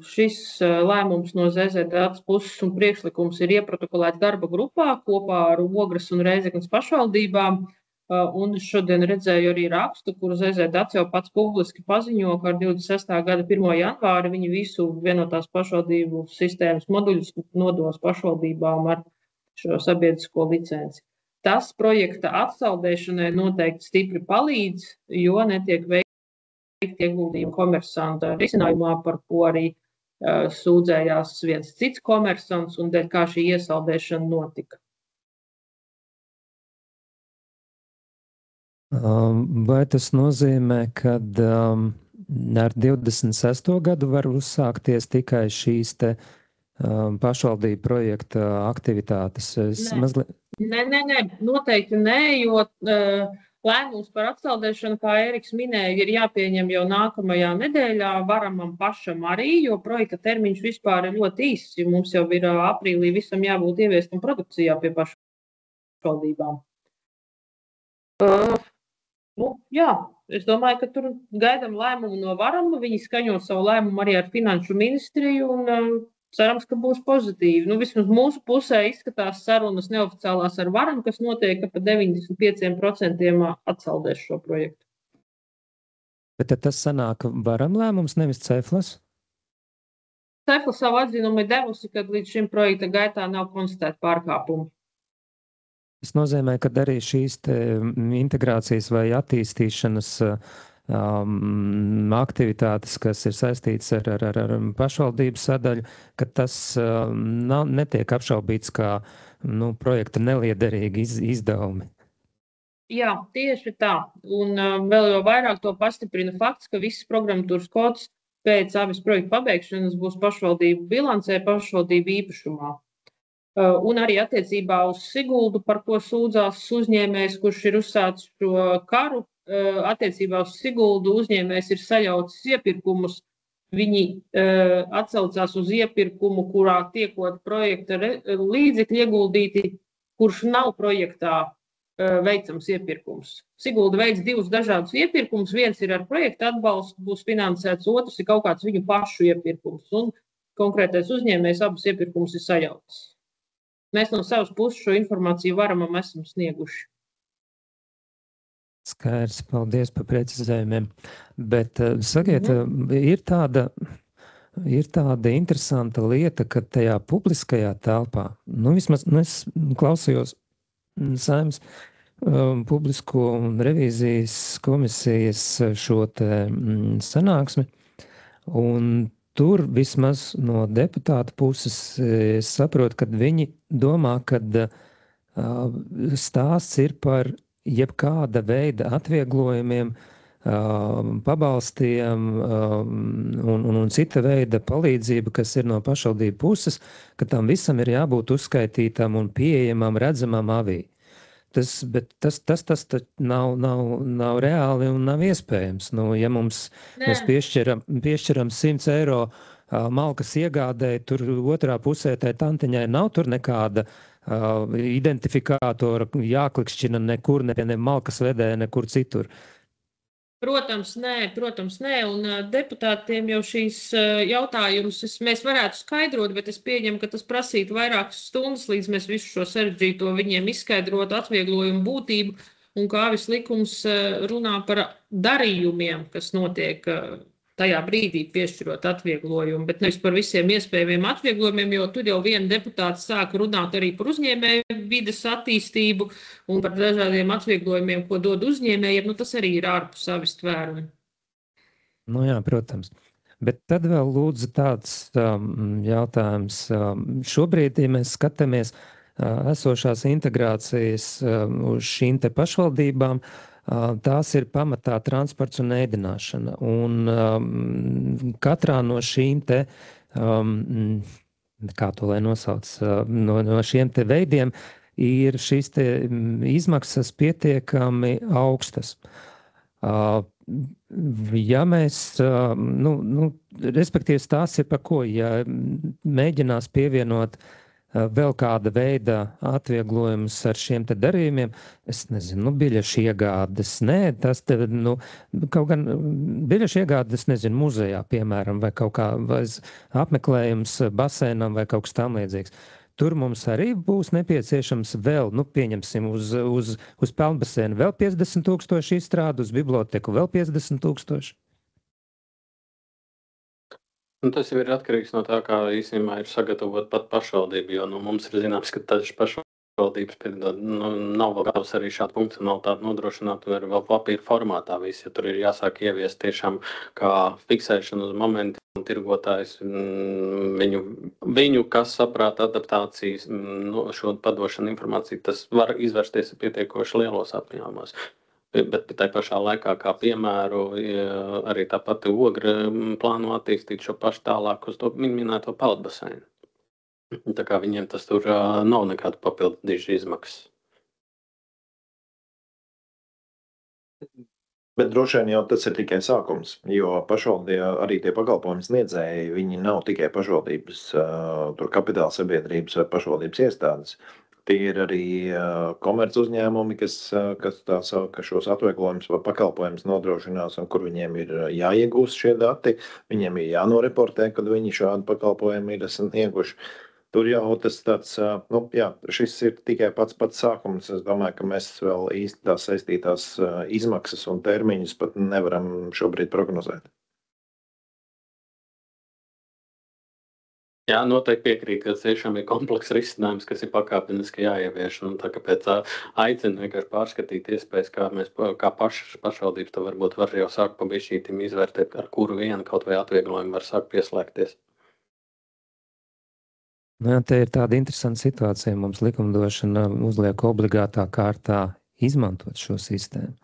Šis lēmums no ZZDats puses un priekšlikums ir ieprotokolēts darba grupā kopā ar Ogres un Rēzeknes pašvaldībām. Un šodien redzēju arī rakstu, kuru ZZDats jau pats publiski paziņo, ka ar 26. gada 1. janvāri viņi visu vienotās pašvaldību sistēmas moduļus nodos pašvaldībām ar šo sabiedrisko licenci. Tas projekta atsaldēšanai noteikti stipri palīdz, jo netiek veikti ieguldījumi komersanta risinājumā, par ko arī sūdzējās viens cits komersants un dēļ kā šī iesaldēšana notika. Vai tas nozīmē, ka ar 26. gadu var uzsākties tikai šīs te pašvaldību projekta aktivitātes? Nē, noteikti nē, jo lēmums par atsaldēšanu, kā Eriks minēja, ir jāpieņem jau nākamajā nedēļā, varamam pašam arī, jo projekta termiņš vispār ir ļoti īss, jo mums jau ir aprīlī visam jābūt ieviestam produkcijā pie pašvaldībām. Jā, es domāju, ka tur gaidām lēmumu no varama, viņi skaņo savu lēmumu arī ar finanšu ministriju un cerams, ka būs pozitīvi. Vismaz mūsu pusē izskatās sarunas neoficiālās ar varam, kas notiek, ka pa 95% atsaldēs šo projektu. Bet tad tas sanāk varam lēmums, nevis Ceflas? Ceflas savu atzinumu ir devusi, ka līdz šim projekta gaitā nav konstatēti pārkāpumi. Tas nozīmē, ka arī šīs integrācijas vai attīstīšanas aktivitātes, kas ir saistītas ar pašvaldību sadaļu, ka tas netiek apšaubīts kā projekta neliederīgi izdevumi. Jā, tieši tā. Un vēl jau vairāk to pastiprina fakts, ka viss programmatūras kods pēc AVIS projekta pabeigšanas būs pašvaldību bilancē, pašvaldību īpašumā. Un arī attiecībā uz Siguldu, par ko sūdzās uzņēmējs, kurš ir uzsācis šo karu, attiecībā uz Siguldu uzņēmējs ir sajaucis iepirkumus. Viņi atsaucās uz iepirkumu, kurā tiekot projekta līdzekļi ieguldīti, kurš nav projektā veicams iepirkums. Sigulda veids divus dažādus iepirkumus. Viens ir ar projekta atbalstu, būs finansēts, otrs ir kaut kāds viņu pašu iepirkums. Un konkrētais uzņēmējs abus iepirkumus ir sajaucis. Mēs no savas puses šo informāciju varamam esam snieguši. Skaidrs, paldies par precizējumiem. Bet, sakiet, ir tāda interesanta lieta, ka tajā publiskajā telpā, vismaz es klausījos Saeimas publisko un revīzijas komisijas šo te sanāksmi, un tur vismaz no deputāta puses es saprotu, ka viņi domā, ka stāsts ir par jebkāda veida atvieglojumiem, pabalstiem un cita veida palīdzību, kas ir no pašvaldību puses, ka tam visam ir jābūt uzskaitītam un pieejamam, redzamam avī. Tas nav reāli un nav iespējams. Ja mēs piešķiram 100 eiro malkas iegādēji, tur otrā pusē tai tantiņai nav tur nekāda identifikātora jāklikšķina nekur, ne malkas vedē, nekur citur. Protams, nē, un deputātiem jau šīs jautājumus mēs varētu skaidrot, bet es pieņemu, ka tas prasītu vairākas stundas, līdz mēs visu šo sarežģīto viņiem izskaidrotu, atvieglojumu būtību. un kāvis likums runā par darījumiem, kas notiek tajā brīdī piešķirot atvieglojumu, bet nevis par visiem iespējamiem atvieglojumiem, jo tur jau viena deputāta sāka runāt arī par uzņēmēju vides attīstību un par dažādiem atvieglojumiem, ko dod uzņēmējiem, tas arī ir ārpus savis tvērumu. Nu jā, protams. Bet tad vēl lūdzu tāds jautājums. Šobrīd, ja mēs skatāmies esošās integrācijas uz šīm te pašvaldībām, tās ir pamatā transports un ēdināšana. Un katrā no šīm te, kā to lai nosauc, no šiem te veidiem ir šīs te izmaksas pietiekami augstas. Ja mēs, respektīvi tās ir par ko, ja mēģinās pievienot vēl kāda veida atvieglojumus ar šiem te darījumiem, es nezinu, biļešu iegādes, tas te, kaut gan biļešu iegādes, nezinu, muzejā, piemēram, vai kaut kā, vai apmeklējums basēnam vai kaut kas tam līdzīgs. Tur mums arī būs nepieciešams vēl, pieņemsim, uz peldbasēnu vēl 50,000 izstrādu, uz biblioteku vēl 50,000. Tas jau ir atkarīgs no tā, kā īstenībā ir sagatavot pat pašvaldību, jo mums ir zināms, ka taču pašvaldības nav vēl gatavs arī šādu funkcionalitāti nodrošināt un arī vēl papīra formātā viss, ja tur ir jāsāk ieviest tiešām kā fiksēšana uz momentu un tirgotājs viņu kas saprāta adaptācijas, šo padošanu informāciju, tas var izvērsties pietiekoši lielos apjomos. Bet tai pašā laikā, kā piemēru, arī tā pati Ogra plāno attīstīt šo pašu tālāk uz to minēto peldbaseinu. Tā kā viņiem tas tur nav nekāda papildināšu izmaksas. Bet droši vien jau tas ir tikai sākums, jo pašvaldība arī tie pakalpojumu sniedzēji, viņi nav tikai pašvaldības, tur kapitāla sabiedrības vai pašvaldības iestādes. Tie ir arī komerc uzņēmumi, kas šos atvieglojumus vai pakalpojumus nodrošinās un kur viņiem ir jāiegūst šie dati. Viņiem ir jānoreportē, kad viņi šādu pakalpojumu ir snieguši. Tur jau tas tāds, šis ir tikai pats sākums. Es domāju, ka mēs vēl īsti tās saistītās izmaksas un termiņus pat nevaram šobrīd prognozēt. Jā, noteikti piekrīt, ka tiešām ir komplekss risinājums, kas ir pakāpeniski jāievieš. Un tā kāpēc aicinu vienkārši pārskatīt iespējas, kā mēs, kā pašvaldības, to varbūt var jau sākt pabišķītim izvērtēt, ar kuru vienu kaut vai atvieglojumu var sākt pieslēgties. Jā, te ir tāda interesanta situācija. Mums likumdošana uzliek obligātā kārtā izmantot šo sistēmu.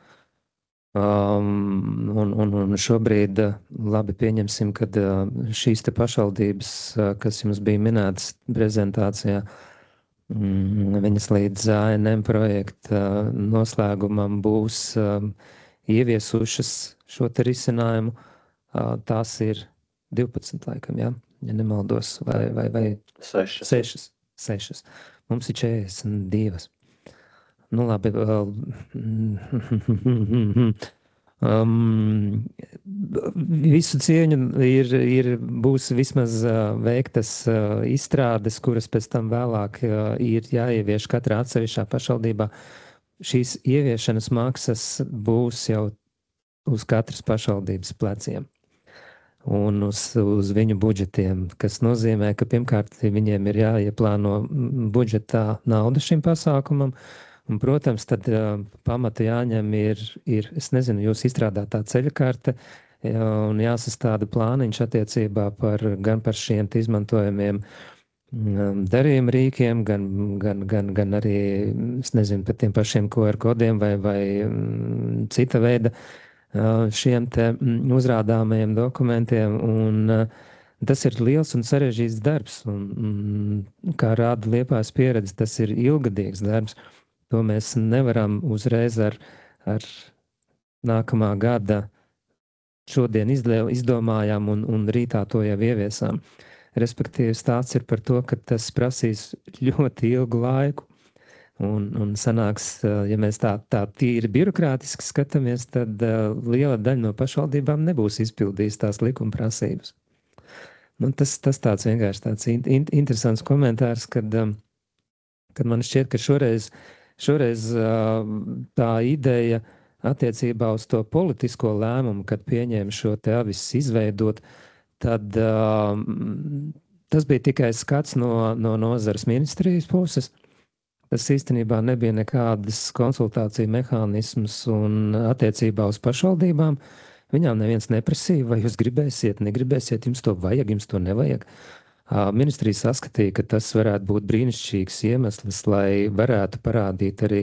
Un šobrīd labi pieņemsim, kad šīs te pašvaldības, kas jums bija minētas prezentācijā, viņas līdz ANM projekta noslēgumam būs ieviesušas šo te risinājumu. Tās ir 12 laikam, ja nemaldos, vai 6. Mums ir 42. Nu labi, visu cieņu būs vismaz veiktas izstrādes, kuras pēc tam vēlāk ir jāievieš katrā atsevišķā pašvaldībā. Šīs ieviešanas maksas būs jau uz katras pašvaldības pleciem un uz viņu budžetiem, kas nozīmē, ka pirmkārt viņiem ir jāieplāno budžetā nauda šim pasākumam. Un, protams, tad pamata jāņem ir, es nezinu, jūs izstrādātā ceļakarte un jāsastāda plāniņš attiecībā gan par šiem izmantojamiem darījuma rīkiem, gan arī, es nezinu, par tiem pašiem QR kodiem vai cita veida šiem te uzrādāmajiem dokumentiem. Un tas ir liels un sarežģīts darbs. Un, kā rāda Liepājas pieredze, tas ir ilgadīgs darbs. To mēs nevaram uzreiz ar nākamā gada šodien izdomājām un rītā to jau ieviesām. Respektīvi stāsts ir par to, ka tas prasīs ļoti ilgu laiku. Un sanāks, ja mēs tā tīri birokrātiski skatāmies, tad liela daļa no pašvaldībām nebūs izpildījis tās likuma prasības. Tas tāds vienkārši tāds interesants komentārs, kad man šķiet, ka šoreiz tā ideja attiecībā uz to politisko lēmumu, kad pieņēma šo te avis izveidot, tad tas bija tikai skats no nozares ministrijas puses. Tas īstenībā nebija nekādas konsultāciju mehānismus un attiecībā uz pašvaldībām. Viņām neviens neprasīja, vai jūs gribēsiet, negribēsiet, jums to vajag, jums to nevajag. Ministrija saskatīja, ka tas varētu būt brīnišķīgs iemesls, lai varētu parādīt arī,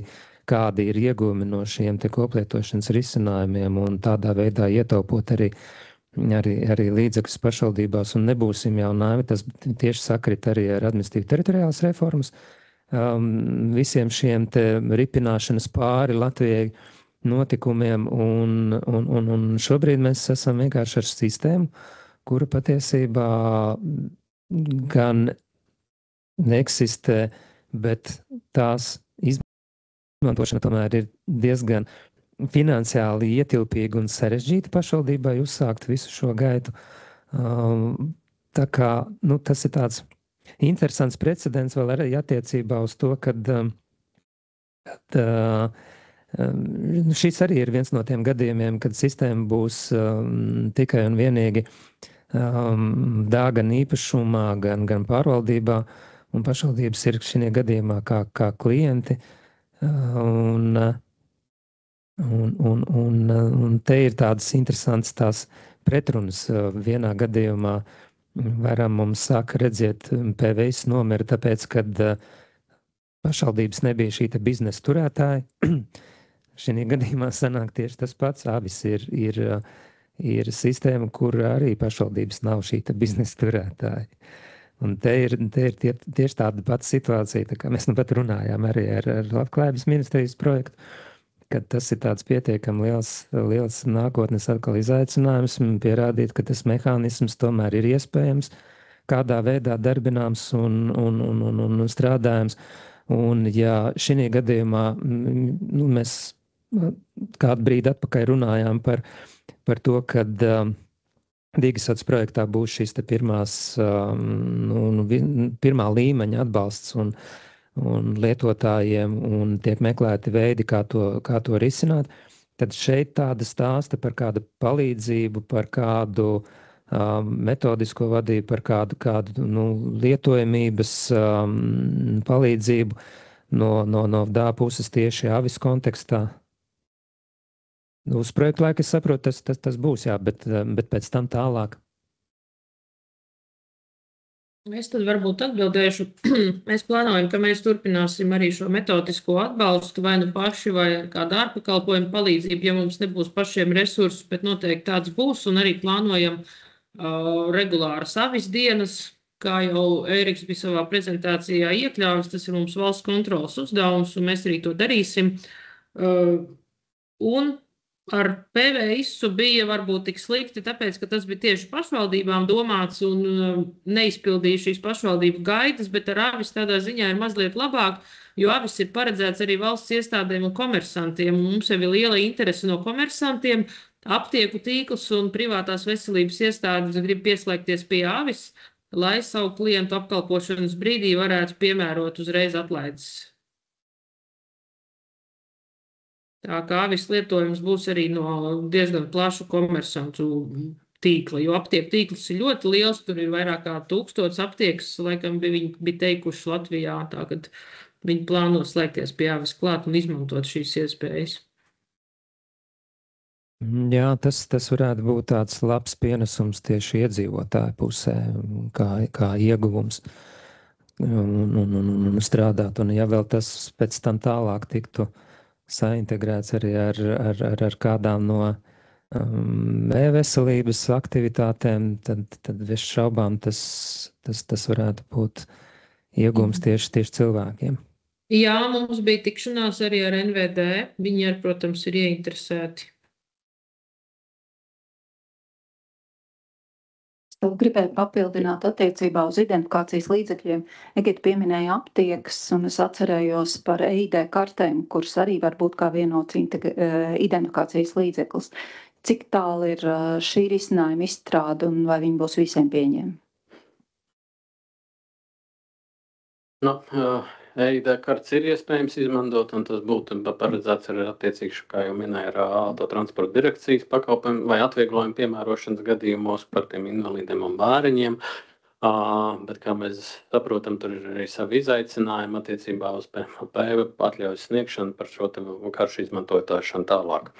kādi ir iegūmi no šiem te koplietošanas risinājumiem un tādā veidā ietaupot arī līdzekļus pašvaldībās. Un nebūsim jau naivi, tas tieši sakrit arī ar administratīvu teritoriālas reformas. Visiem šiem te ripināšanas pāri Latvijai notikumiem, un šobrīd mēs esam vienkārši ar sistēmu, kura patiesībā gan neeksistē, bet tās izmantošana tomēr ir diezgan finansiāli ietilpīga un sarežģīta pašvaldībai uzsākt visu šo gaitu. Tā kā, tas ir tāds interesants precedents vēl arī attiecībā uz to, kad šis arī ir viens no tiem gadījumiem, kad sistēma būs tikai un vienīgi gan īpašumā, gan pārvaldībā, un pašvaldības ir šajā gadījumā kā klienti. Un te ir tādas interesantas tās pretrunas. Vienā gadījumā varam mums sāk redzēt PVS nomira, tāpēc, kad pašvaldības nebija šī te biznesa turētāja. Šajā gadījumā sanāk tieši tas pats. Avis ir sistēma, kur arī pašvaldības nav šī te biznesa turētāja. Un te ir tieši tāda pati situācija, tā kā mēs pat runājām arī ar Labklājības ministrijas projektu, kad tas ir tāds pietiekami liels nākotnes atkal izaicinājums, pierādīt, ka tas mehānisms tomēr ir iespējams, kādā veidā darbināms un strādājams. Un ja šī gadījumā mēs kādu brīdi atpakaļ runājām par to, kad Dīgasats projektā būs šīs te pirmā līmeņa atbalsts un lietotājiem un tiek meklēti veidi, kā to risināt, tad šeit tāda stāsta par kādu palīdzību, par kādu metodisko vadību, par kādu lietojamības palīdzību no DA puses tieši avis kontekstā. Uz projektu laiku es saprotu, tas būs, jā, bet pēc tam tālāk. Es tad varbūt atbildēšu. Mēs plānojam, ka mēs turpināsim arī šo metodisko atbalstu, vai nu paši, vai ar kādu ārpakalpojumu palīdzību, ja mums nebūs pašiem resursus, bet noteikti tāds būs, un arī plānojam regulāras avis dienas, kā jau Ēriks bija savā prezentācijā iekļāvis, tas ir mums valsts kontrolas uzdevums, un mēs arī to darīsim. Un ar PVS bija varbūt tik slikti, tāpēc, ka tas bija tieši pašvaldībām domāts un neizpildīja šīs pašvaldību gaidas, bet ar avis tādā ziņā ir mazliet labāk, jo avis ir paredzēts arī valsts iestādēm un komersantiem. Mums jau ir liela interese no komersantiem, aptieku tīkls un privātās veselības iestādes grib pieslēgties pie avis, lai savu klientu apkalpošanas brīdī varētu piemērot uzreiz atlaides. Tā kā avis lietojums būs arī no diezgan plašu komersantu tīkla, jo aptieku tīkls ir ļoti liels, tur ir vairāk kā 1000 aptiekas, laikam viņi bija teikuši Latvijā, tā kad viņi plāno slēgties pie avis klāt un izmantot šīs iespējas. Jā, tas varētu būt tāds labs pienesums tieši iedzīvotāju pusē, kā ieguvums un strādāt. Un ja vēl tas pēc tam tālāk tiktu saintegrēts arī ar kādām no e-veselības aktivitātēm, tad bez šaubām tas varētu būt iegūms tieši cilvēkiem. Jā, mums bija tikšanās arī ar NVD. Viņi, protams, ir ieinteresēti. Gribēju papildināt attiecībā uz identifikācijas līdzekļiem. Egita pieminēja aptiekas, un es atcerējos par EID kartēm, kuras arī var būt kā vienots identifikācijas līdzeklis. Cik tālu ir šī risinājuma izstrāde un vai viņi būs visiem pieņēmi? EID kartes ir iespējams izmantot, un tas būtu paredzēts arī attiecīgi, kā jau minēja, ar autotransporta direkcijas pakalpojumu vai atvieglojumu piemērošanas gadījumos par tiem invalīdiem un bāriņiem. Bet, kā mēs saprotam, tur ir arī savi izaicinājumi attiecībā uz PMLP atļaujas sniegšanu par šo karšu izmantotāšanu tālāk.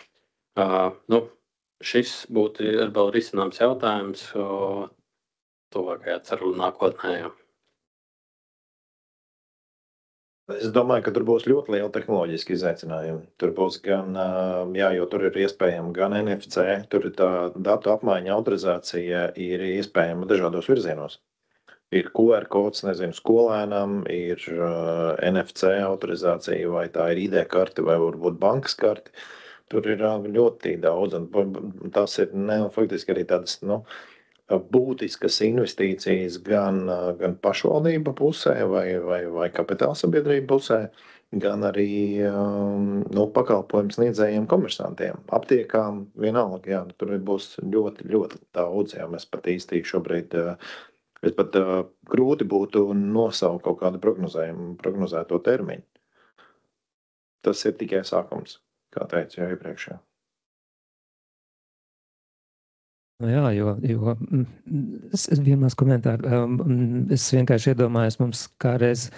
Šis būtu vēl risināms jautājums tuvākajā ceru nākotnē. Jā. Es domāju, ka tur būs ļoti liela tehnoloģiska izaicinājuma. Tur būs gan, jo tur ir iespējama gan NFC, tur ir tā datu apmaiņa, autorizācija ir iespējama dažādos virzienos. Ir QR kods, nezinu, skolēnam, ir NFC autorizācija, vai tā ir ID karte, vai varbūt bankas karte. Tur ir ļoti daudz, un tas ir faktiski arī tādas, būtiskas investīcijas gan pašvaldība pusē vai kapitāla sabiedrība pusē, gan arī pakalpojumu sniedzējiem komersantiem, aptiekām, vienalga, jā, tur būs ļoti, ļoti daudz, jā, mēs pat īsti šobrīd, es pat grūti būtu nosaukt kaut kādu prognozēto termiņu. Tas ir tikai sākums, kā teicu jau iepriekšējā. Jā, jo es vienmēr komentāru, es vienkārši iedomājos mums kādreiz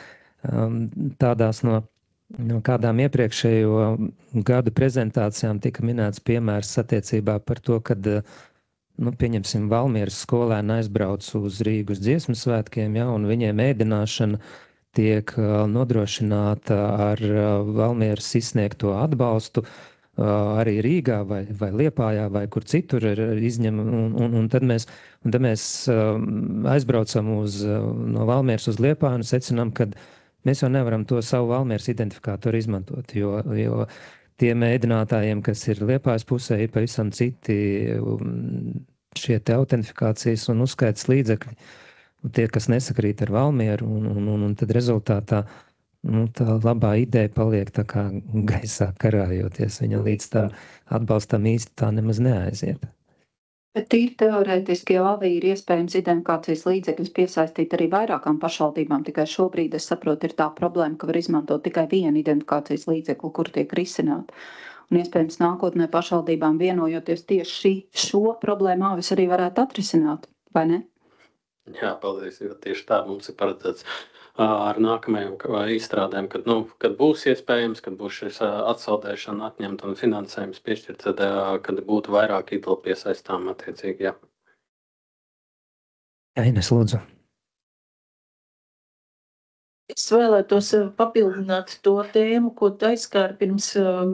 tādās no kādām iepriekšējo gadu prezentācijām tika minēts piemērs attiecībā par to, kad, pieņemsim, Valmieras skolēni aizbrauc uz Rīgas dziesmu svētkiem, ja, un viņiem ēdināšana tiek nodrošināta ar Valmieras izsniegto atbalstu, arī Rīgā vai Liepājā vai kur citur ir izņem, un tad mēs aizbraucam no Valmieras uz Liepāju un secinām, ka mēs jau nevaram to savu Valmieras identifikātoru izmantot, jo tiem ēdinātājiem, kas ir Liepājas pusē, ir pavisam citi šie te autentifikācijas un uzskaitas līdzekļi, tie, kas nesakrīt ar Valmieru, un tad rezultātā tā labā ideja paliek tā kā gaisā karājoties, viņa līdz tā atbalstam īsti tā nemaz neaiziet. Bet tīri teorētiski jau arī ir iespējams identifikācijas līdzekļus piesaistīt arī vairākām pašvaldībām, tikai šobrīd, es saprotu, ir tā problēma, ka var izmantot tikai vienu identifikācijas līdzekli, kur tiek risināt. Un iespējams nākotnē pašvaldībām vienojoties tieši šo problēmu vis arī varētu atrisināt, vai ne? Jā, paldies, jo tieši tā mums ir paredzēts ar nākamajām izstrādēm, kad būs iespējams, kad būs šis atsaldēšana atņemt un finansējums piešķirt, tad, kad būtu vairāk idli piesaistām attiecīgi, jā. Jā, Ines, lūdzu. Es vēlētos papildināt to tēmu, ko aizskāra pirms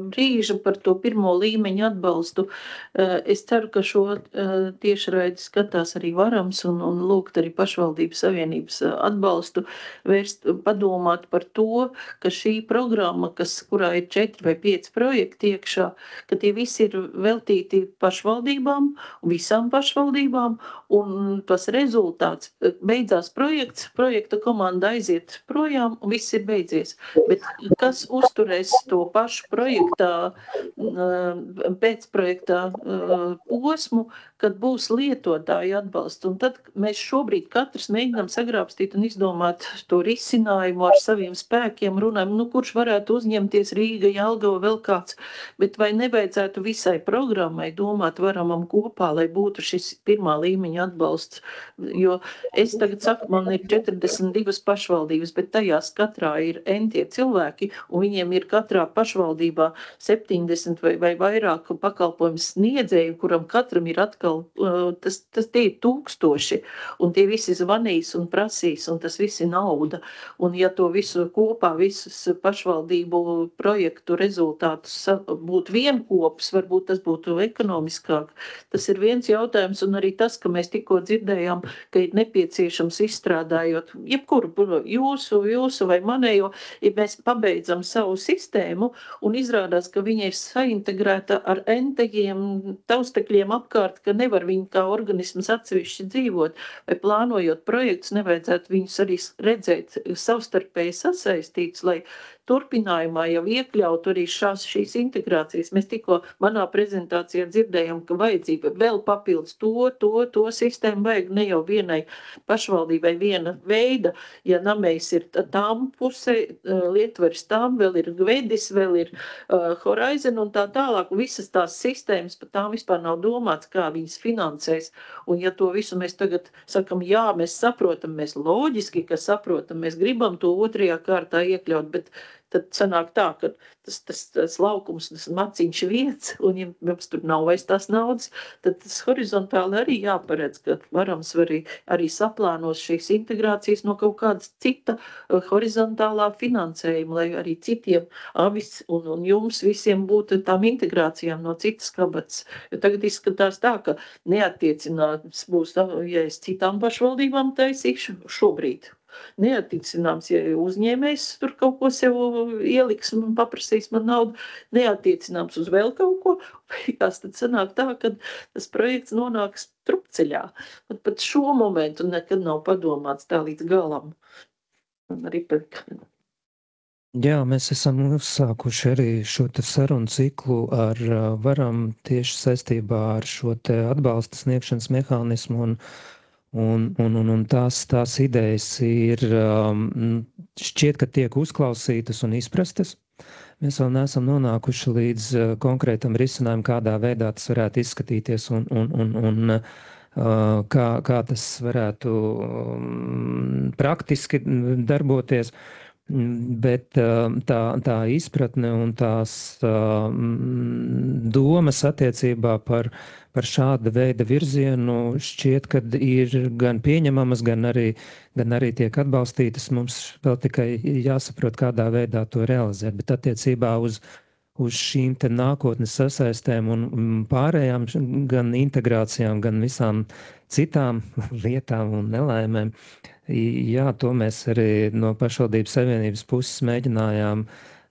brīža par to pirmo līmeņu atbalstu. Es ceru, ka šo tiešraidi skatās arī Varams un lūgt arī pašvaldības savienības atbalstu, padomāt par to, ka šī programma, kurā ir 4 vai 5 projekti iekšā, ka tie visi ir veltīti pašvaldībām, visām pašvaldībām, un tas rezultāts beidzās projekta komanda aiziet projām, un viss ir beidzies. Bet kas uzturēs to pašu projektā, pēcprojektā posmu, kad būs lietotāju atbalsts. Un tad mēs šobrīd katrs mēģinām sagrābstīt un izdomāt to risinājumu ar saviem spēkiem, runājam, kurš varētu uzņemties Rīga, Jelgava, vēl kāds. Bet vai nevajadzētu visai programmai domāt Varamam kopā, lai būtu šis pirmā līmeņa atbalsts? Jo es tagad saku, man ir 42 pašvaldības, bet tajās katrā ir entie cilvēki, un viņiem ir katrā pašvaldībā 70 vai vairāk pakalpojumu sniedzēju, kuram katram ir atkal, tie ir tūkstoši, un tie visi zvanīs un prasīs, un tas viss ir nauda. Un ja to visu kopā, visus pašvaldību projektu rezultātus būtu vienkopus, varbūt tas būtu ekonomiskāk. Tas ir viens jautājums, un arī tas, ka mēs tikko dzirdējām, ka ir nepieciešams izstrādājot jebkuru jūsu vai manējo, ja mēs pabeidzam savu sistēmu un izrādās, ka viņa ir saintegrēta ar entegiem taustekļiem apkārt, ka nevar viņi kā organisms atsevišķi dzīvot, vai plānojot projektus, nevajadzētu viņus arī redzēt savstarpēji sasaistīts, lai turpinājumā jau iekļaut arī šīs integrācijas. Mēs tikko manā prezentācijā dzirdējām, ka vajadzība vēl papildus to sistēmu vajag ne jau vienai pašvaldībai viena veida. Ja Namejs ir tām pusē, Lietvaris tām, vēl ir Gvedis, vēl ir Horizon un tā tālāk. Visas tās sistēmas, par tām vispār nav domāts, kā viņas finansēs. Un ja to visu mēs tagad sakam, jā, mēs saprotam, mēs loģiski, ka saprotam, mēs gribam to otrajā kārtā iekļaut, bet tad sanāk tā, ka tas laukums, tas maciņš vietas, un ja mums tur nav vairs tās naudas, tad tas horizontāli arī jāparedz, ka varams arī saplānos šīs integrācijas no kaut kādas cita horizontālā finansējuma, lai arī citiem avis un jums visiem būtu tām integrācijām no citas kabatas. Jo tagad izskatās tā, ka neattiecināts būs, ja es citām pašvaldībām taisīšu šobrīd. Neattiecināms, ja uzņēmējs tur kaut ko sev ieliks un paprasīs man naudu, neattiecināms uz vēl kaut ko, beigās tad sanāk tā, ka tas projekts nonāks trupceļā. Pat šo momentu nekad nav padomāts tā līdz galam. Arī Jā, mēs esam uzsākuši arī šo te sarunu ciklu ar varam tieši saistībā ar šo te atbalsta sniegšanas mehānismu un tās idejas ir šķiet, ka tiek uzklausītas un izprastas. Mēs vēl neesam nonākuši līdz konkrētam risinājumam, kādā veidā tas varētu izskatīties un kā tas varētu praktiski darboties. Bet tā izpratne un tās domas attiecībā par šāda veida virzienu šķiet, kad ir gan pieņemamas, gan arī tiek atbalstītas. Mums vēl tikai jāsaprot, kādā veidā to realizēt. Bet attiecībā uz šīm te nākotnes sasaistēm un pārējām gan integrācijām, gan visām citām lietām un nelaimēm, jā, to mēs arī no pašvaldības savienības puses mēģinājām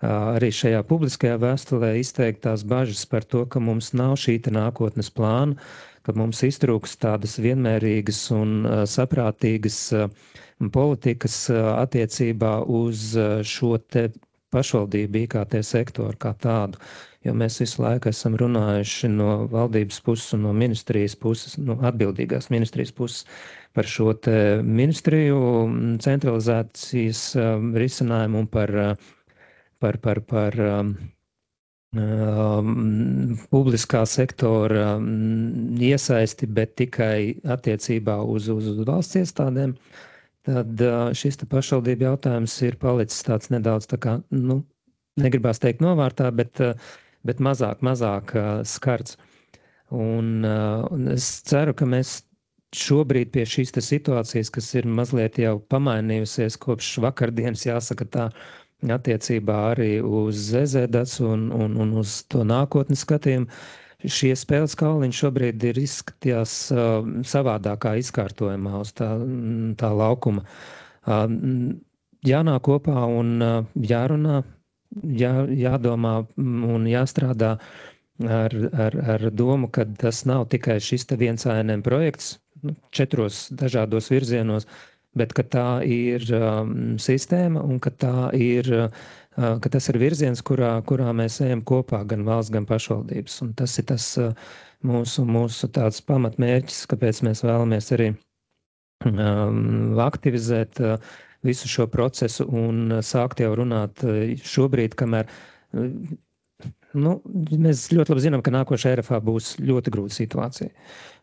arī šajā publiskajā vēstulē izteikt tās bažas par to, ka mums nav šī nākotnes plāna, ka mums iztrūks tādas vienmērīgas un saprātīgas politikas attiecībā uz šo te pašvaldību IKT sektoru kā tādu, jo mēs visu laiku esam runājuši no valdības puses un no ministrijas puses, no atbildīgās ministrijas puses par šo te ministriju centralizācijas risinājumu un par publiskā sektora iesaisti, bet tikai attiecībā uz valsts iestādēm. Tad šis te pašvaldību jautājums ir palicis tāds nedaudz tā kā, negribās teikt novārtā, bet mazāk skarts. Un es ceru, ka mēs šobrīd pie šīs te situācijas, kas ir mazliet jau pamainījusies kopš vakardienas, jāsaka tā, attiecībā arī uz ZZDAC un uz to nākotnes skatījumu, šie spēles kauliņi šobrīd ir izskatījās savādākā izkārtojumā uz tā laukuma. Jānāk kopā un jārunā, jādomā un jāstrādā ar domu, ka tas nav tikai šis te viens ANM projekts 4 dažādos virzienos, bet ka tā ir sistēma un ka tas ir virziens, kurā mēs ejam kopā, gan valsts, gan pašvaldības. Un tas ir tas mūsu tāds pamatmērķis, kāpēc mēs vēlamies arī aktivizēt visu šo procesu un sākt jau runāt šobrīd, kamēr mēs ļoti labi zinām, ka nākošajā RFA būs ļoti grūta situācija.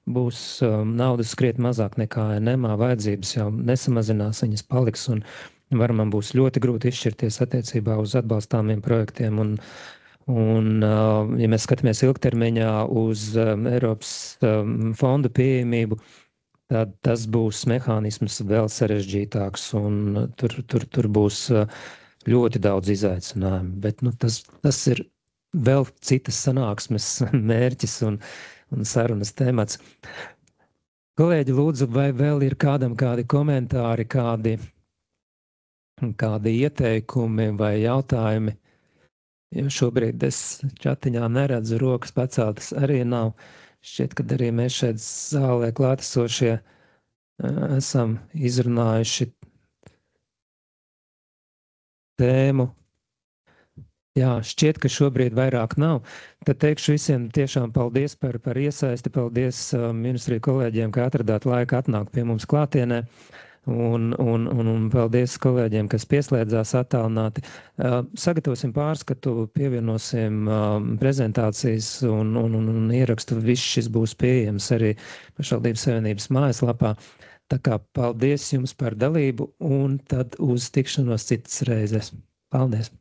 Būs naudas krietni mazāk nekā ANM-ā, vajadzības jau nesamazinās, viņas paliks un varam būs ļoti grūti izšķirties attiecībā uz atbalstāmiem projektiem. Un ja mēs skatāmies ilgtermiņā uz Eiropas fondu pieejamību, tad tas būs mehānisms vēl sarežģītāks un tur būs ļoti daudz izaicinājumu. Bet tas ir vēl citas sanāksmes mērķis un sarunas temats. Kolēģi, lūdzu, vai vēl ir kādam kādi komentāri, kādi ieteikumi vai jautājumi? Jo šobrīd es čatiņā neredzu, rokas paceltas arī nav. Šķiet, ka arī mēs šeit zālē klātesošie esam izrunājuši tēmu Jā, šķiet, ka šobrīd vairāk nav. Tad teikšu visiem tiešām paldies par iesaisti, paldies ministriju kolēģiem, ka atradāt laiku atnākt pie mums klātienē. Un paldies kolēģiem, kas pieslēdzās attālināti. Sagatavosim pārskatu, pievienosim prezentācijas un ierakstu. Viss šis būs pieejams arī Pašvaldības Savienības mājaslapā. Tā kā paldies jums par dalību un tad uz tikšanos citas reizes. Paldies!